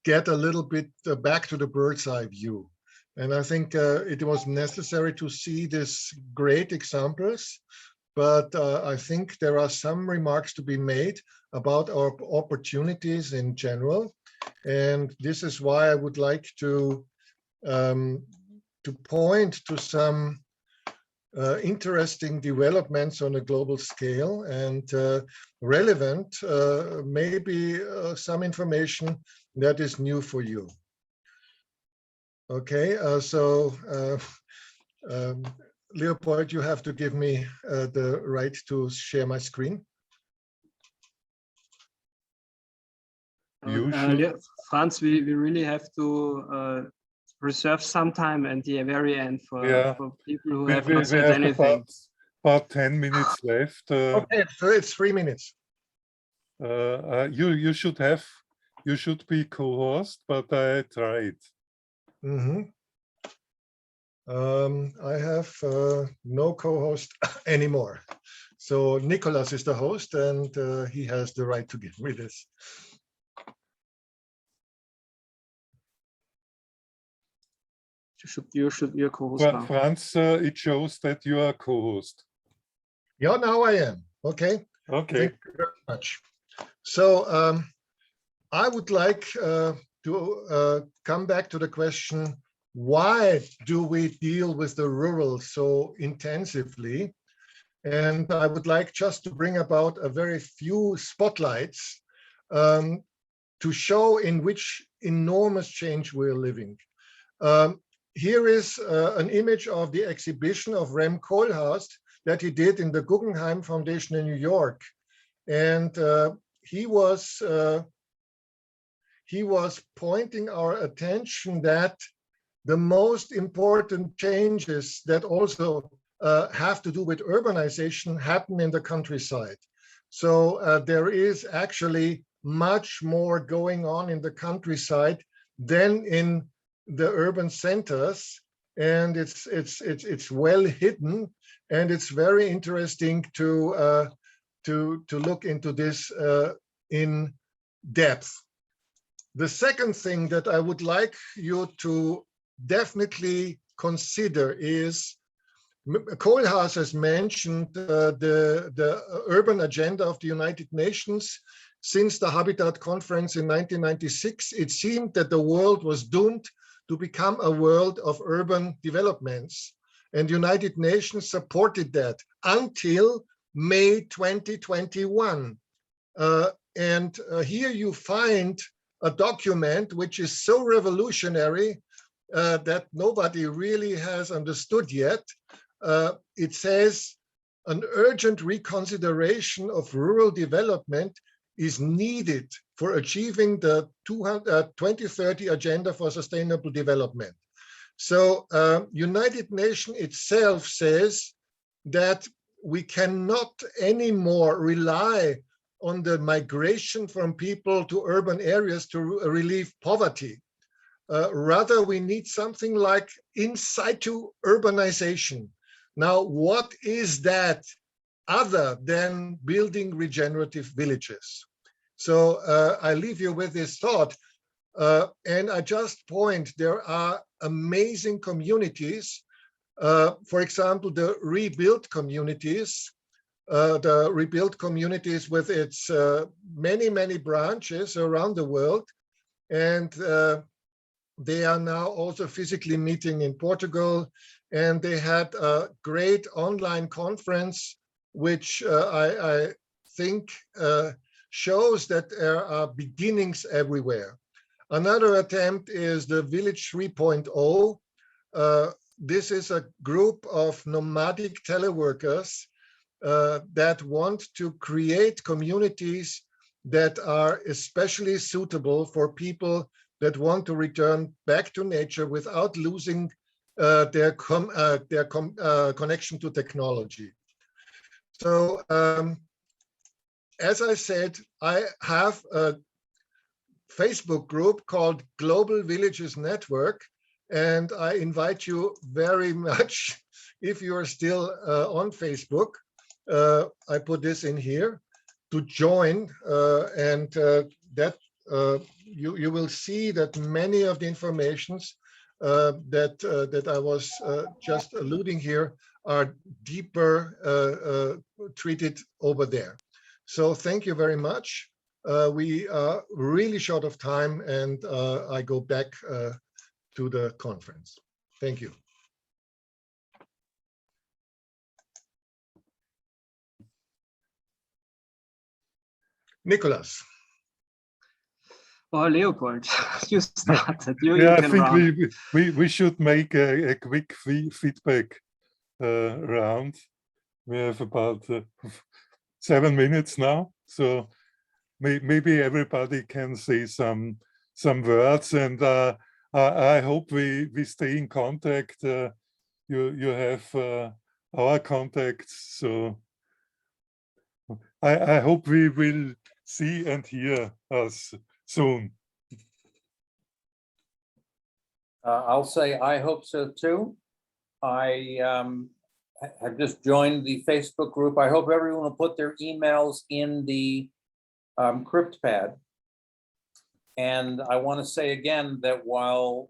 get a little bit back to the bird's eye view, And I think it was necessary to see these great examples, but I think there are some remarks to be made about our opportunities in general. And this is why I would like to point to some interesting developments on a global scale and relevant, maybe some information that is new for you. Okay, Leopold, you have to give me the right to share my screen. Franz, we really have to reserve some time at the very end for people who have not said anything. About 10 minutes left. Okay, so it's 3 minutes. You should be co-host, but I tried. I have no co-host anymore. So Nicholas is the host, and he has the right to give me this. You're co-host now. Franz, it shows that you are co-host. Yeah, now I am. Okay. Okay. Thank you very much. So I would like to come back to the question, why do we deal with the rural so intensively? And I would like just to bring about a very few spotlights to show in which enormous change we're living. Here is an image of the exhibition of Rem Koolhaas that he did in the Guggenheim Foundation in New York. And he was pointing our attention that the most important changes that also have to do with urbanization happen in the countryside. So there is actually much more going on in the countryside than in the urban centers, and it's well hidden, and it's very interesting to look into this in depth. The second thing that I would like you to definitely consider is, Koolhaas has mentioned the urban agenda of the United Nations. Since the Habitat Conference in 1996, it seemed that the world was doomed to become a world of urban developments. And the United Nations supported that until May 2021. Here you find a document which is so revolutionary that nobody really has understood yet. It says an urgent reconsideration of rural development is needed for achieving the 2030 Agenda for Sustainable Development. So United Nations itself says that we cannot anymore rely on the migration from people to urban areas to relieve poverty. Rather, we need something like in situ urbanization. Now, what is that other than building regenerative villages? So I leave you with this thought, and I just point, there are amazing communities. For example, the rebuilt communities, with its many branches around the world, and they are now also physically meeting in Portugal, and they had a great online conference, which I think shows that there are beginnings everywhere. Another attempt is the Village 3.0. This is a group of nomadic teleworkers that want to create communities that are especially suitable for people that want to return back to nature without losing their connection to technology. So, as I said, I have a Facebook group called Global Villages Network, and I invite you very much, if you are still on Facebook, I put this in here, to join, and that you will see that many of the informations that I was just alluding here are deeper treated over there. So thank you very much. We are really short of time, and I go back to the conference. Thank you. Nicholas. Oh, Leopold, you started. You Yeah, I can think run. we should make a quick feedback round. We have about 7 minutes now, so maybe everybody can say some words, and I hope we stay in contact. You have our contacts, so I hope we will see and hear us soon. I'll say I hope so too. I have just joined the Facebook group. I hope everyone will put their emails in the crypt pad. And I want to say again that while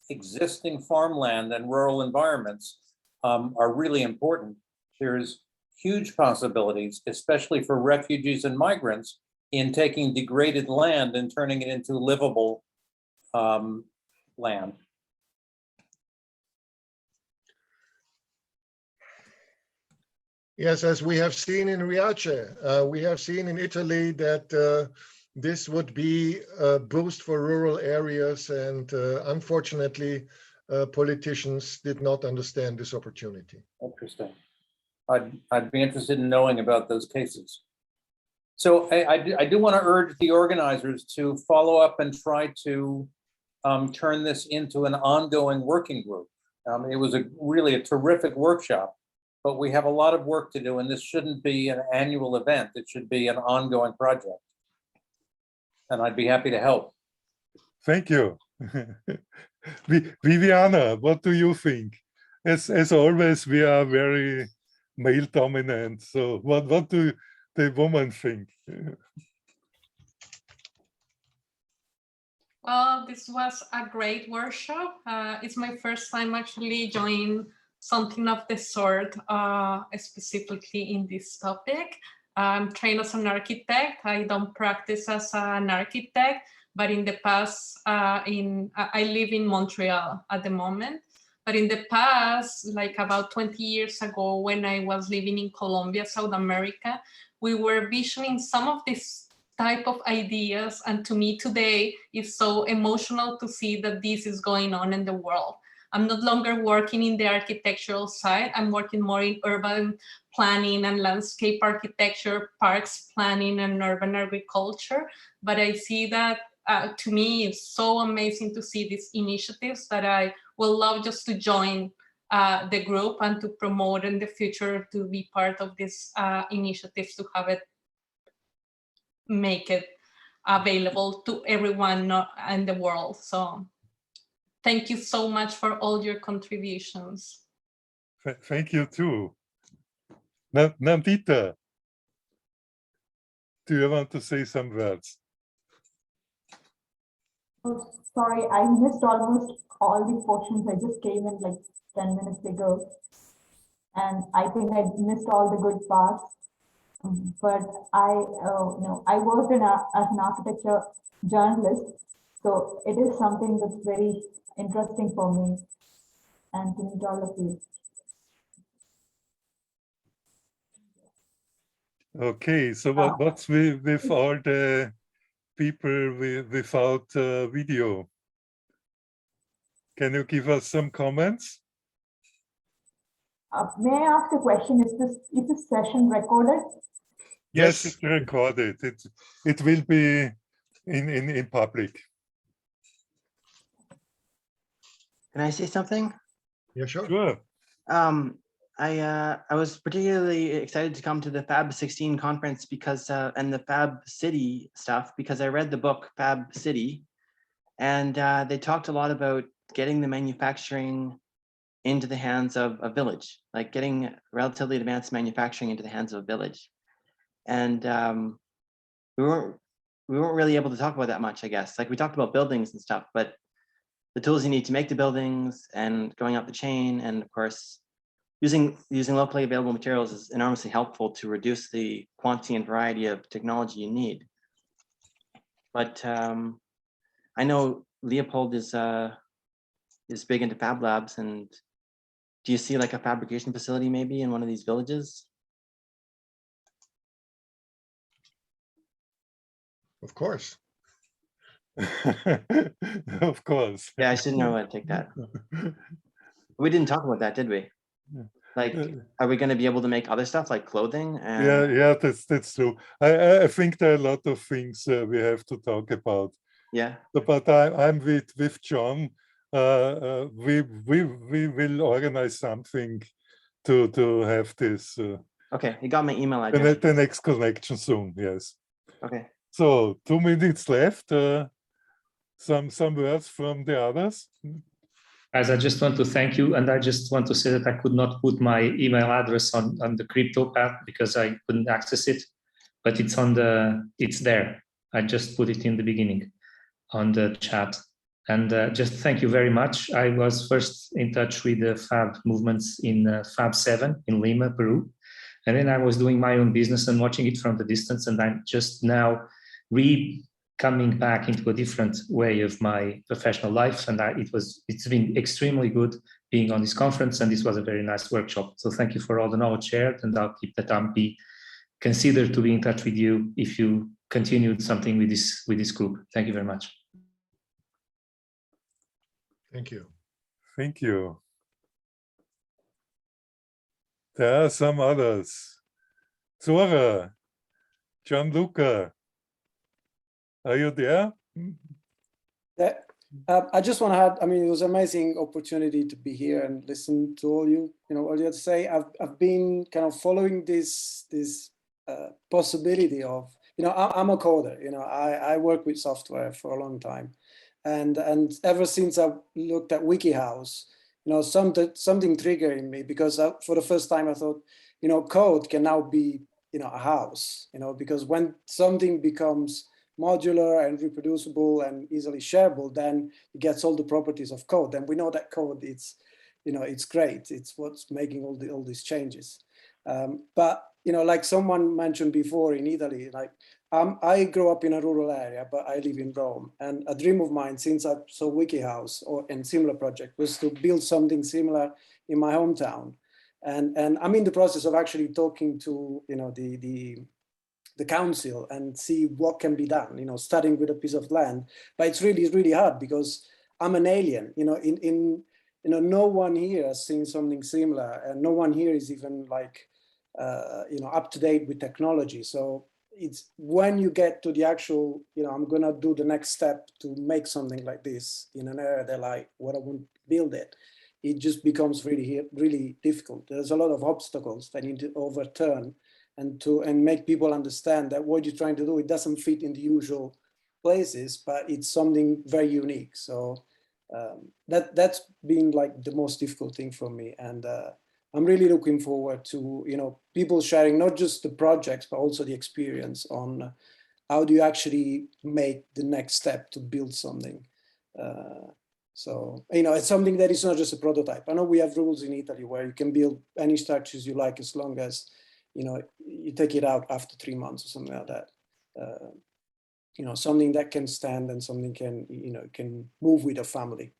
existing farmland and rural environments are really important, there's huge possibilities, especially for refugees and migrants, in taking degraded land and turning it into livable land. Yes, as we have seen in Riace, we have seen in Italy that this would be a boost for rural areas, and unfortunately, politicians did not understand this opportunity. Interesting. I'd be interested in knowing about those cases. So I do want to urge the organizers to follow up and try to turn this into an ongoing working group. It was really a terrific workshop, but we have a lot of work to do, and this shouldn't be an annual event. It should be an ongoing project. And I'd be happy to help. Thank you. Viviana, what do you think? As always, we are very male dominant. So what do the women think? Well, this was a great workshop. It's my first time actually joining something of the sort, specifically in this topic. I'm trained as an architect. I don't practice as an architect, but in the past, I live in Montreal at the moment. But in the past, like about 20 years ago, when I was living in Colombia, South America, we were visioning some of these type of ideas. And to me today, it's so emotional to see that this is going on in the world. I'm no longer working in the architectural side. I'm working more in urban planning and landscape architecture, parks planning and urban agriculture. But I see that, to me, it's so amazing to see these initiatives that I will love just to join the group and to promote in the future, to be part of these initiatives, to have it, make it available to everyone in the world. So thank you so much for all your contributions. Thank you too. Nandita, do you want to say some words? Oh, sorry, I missed almost all the portions. I just came in like 10 minutes ago, and I think I missed all the good parts. But I worked as an architecture journalist, so it is something that's very interesting for me, and to meet all of you. Okay, so what's with all the people without video? Can you give us some comments? May I ask a question? Is this session recorded? Yes, it's recorded. It will be in public. Can I say something? Yeah, sure. Sure. I was particularly excited to come to the Fab 16 conference because and the Fabcity stuff, because I read the book Fabcity, and they talked a lot about getting the manufacturing into the hands of a village, like getting relatively advanced manufacturing into the hands of a village. And we weren't really able to talk about that much, I guess. Like we talked about buildings and stuff, but the tools you need to make the buildings and going up the chain. And of course, using locally available materials is enormously helpful to reduce the quantity and variety of technology you need. But I know Leopold is big into Fab Labs, and do you see like a fabrication facility maybe in one of these villages? Of course. Of course. Yeah, I should know how to take that. We didn't talk about that, did we? Like, are we going to be able to make other stuff like clothing? Yeah, that's true. I think there are a lot of things we have to talk about. Yeah. But I'm with John. We will organize something to have this. Okay, you got my email address. The next connection soon. Yes. Okay. So 2 minutes left. Some words from the others. Guys, I just want to thank you, and I just want to say that I could not put my email address on the crypto path because I couldn't access it, but it's there. I just put it in the beginning on the chat. And just thank you very much. I was first in touch with the Fab movements in Fab 7 in Lima, Peru. And then I was doing my own business and watching it from the distance. And I'm just now coming back into a different way of my professional life. And it's been extremely good being on this conference. And this was a very nice workshop. So thank you for all the knowledge shared. And I'll keep that be considered to be in touch with you if you continued something with this group. Thank you very much. Thank you. Thank you. There are some others. Zora, Gianluca, are you there? I just want to add, I mean, it was an amazing opportunity to be here and listen to all you have to say. I've been kind of following this possibility of, I'm a coder, I work with software for a long time. And ever since I looked at WikiHouse, something triggering me, because for the first time I thought, code can now be, a house, because when something becomes modular and reproducible and easily shareable, then it gets all the properties of code. And we know that code, it's great. It's what's making all these changes. But, like someone mentioned before in Italy, like I grew up in a rural area, but I live in Rome. And a dream of mine since I saw WikiHouse and similar project was to build something similar in my hometown. And I'm in the process of actually talking to, the council and see what can be done, starting with a piece of land. But it's really hard because I'm an alien, no one here has seen something similar, and no one here is even like, up to date with technology. So it's when you get to the actual, I'm gonna do the next step to make something like this in an area that like what I want to build it just becomes really difficult. There's a lot of obstacles that you need to overturn and make people understand that what you're trying to do, it doesn't fit in the usual places, but it's something very unique. So that's been like the most difficult thing for me. And I'm really looking forward to, people sharing not just the projects, but also the experience on how do you actually make the next step to build something. So, it's something that is not just a prototype. I know we have rules in Italy where you can build any structures you like as long as, you take it out after 3 months or something like that. Something that can stand and something can move with a family.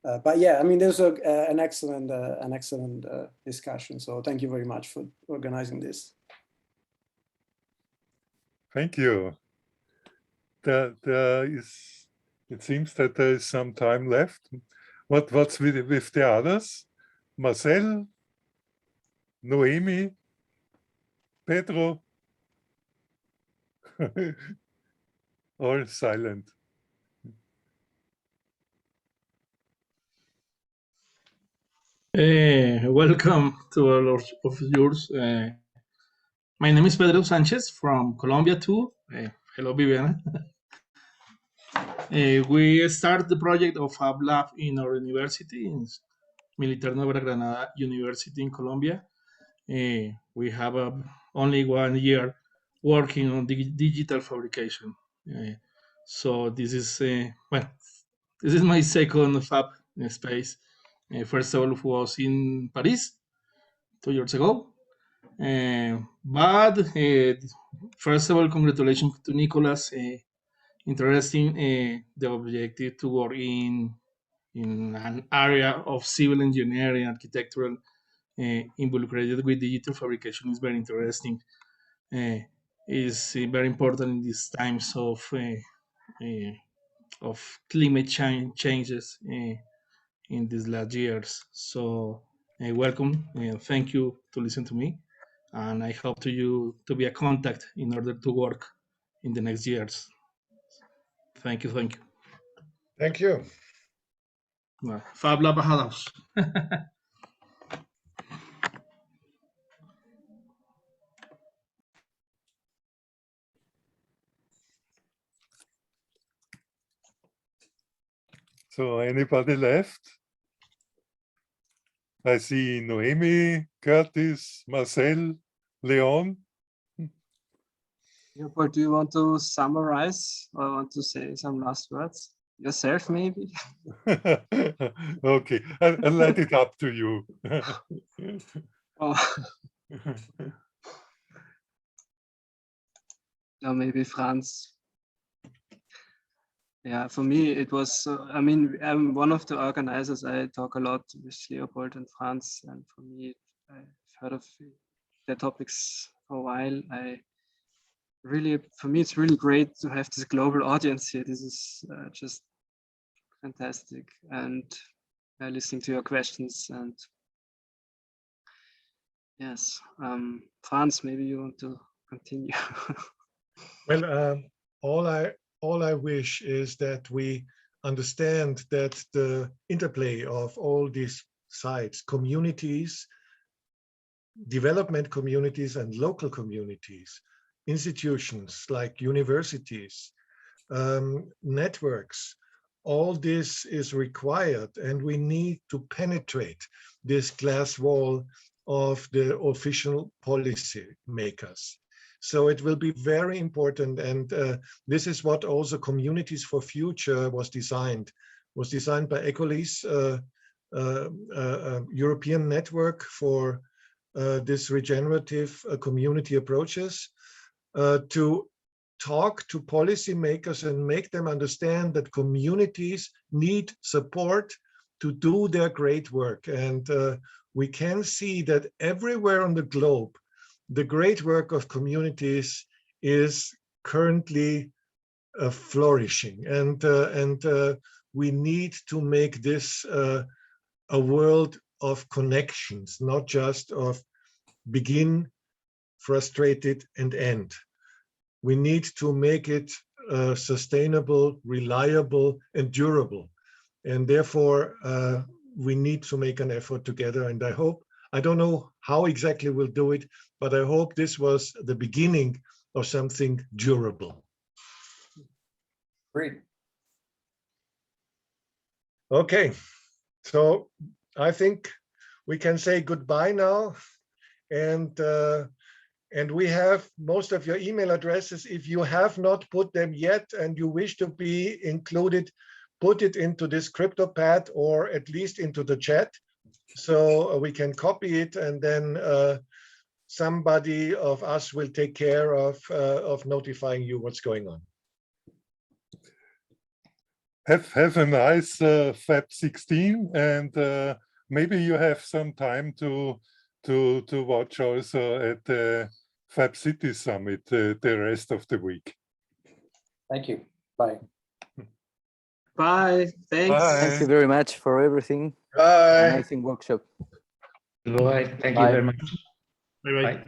But yeah, I mean, there's an excellent discussion. So thank you very much for organizing this. Thank you. It seems that there is some time left. What's with the others? Marcel, Noemi, Pedro, all silent. Welcome to all of yours. My name is Pedro Sanchez from Colombia too. Hello, Viviana. We started the project of Fab Lab in our university, in Militar Nueva Granada University in Colombia. We have only 1 year working on the digital fabrication. So this is, well, This is my second Fab space. First of all, was in Paris 2 years ago. But first of all, congratulations to Nicolas. Interesting the objective to work in an area of civil engineering, architectural, involucrated with digital fabrication is very interesting. Is very important in these times of climate changes in these last years. So welcome and thank you to listen to me, and I hope to be a contact in order to work in the next years. Thank you. Thank you. Fab Bauhaus. So anybody left? I see Noemi, Curtis, Marcel, Leon. Leopold, do you want to summarize or want to say some last words? Yourself, maybe? Okay, I'll let it up to you. Oh. Or maybe Franz. Yeah, for me, it was, I mean, I'm one of the organizers. I talk a lot with Leopold and Franz, and for me, I've heard of their topics for a while. For me, it's really great to have this global audience here. This is just fantastic. And listening to your questions, and yes, Franz, maybe you want to continue. Well, all I wish is that we understand that the interplay of all these sides, communities, development communities and local communities, institutions like universities, networks, all this is required, and we need to penetrate this glass wall of the official policy makers. So it will be very important, and this is what also Communities for Future was designed by Ecolis, European network for this regenerative community approaches, to talk to policymakers and make them understand that communities need support to do their great work. And we can see that everywhere on the globe, the great work of communities is currently flourishing. And we need to make this a world of connections, not just of begin, frustrated, and end. We need to make it sustainable, reliable, and durable. And therefore, we need to make an effort together. And I don't know how exactly we'll do it, but I hope this was the beginning of something durable. Great. Okay, so I think we can say goodbye now. And we have most of your email addresses. If you have not put them yet and you wish to be included, put it into this CryptoPad or at least into the chat, so we can copy it, and then somebody of us will take care of notifying you what's going on. Have a nice Fab 16, and maybe you have some time to watch also at the Fabcity Summit the rest of the week. Thank you. Bye. Bye. Thanks. Bye. Thank you very much for everything. Bye. Amazing workshop. Bye. Thank you Bye. very much. Bye-bye. Bye.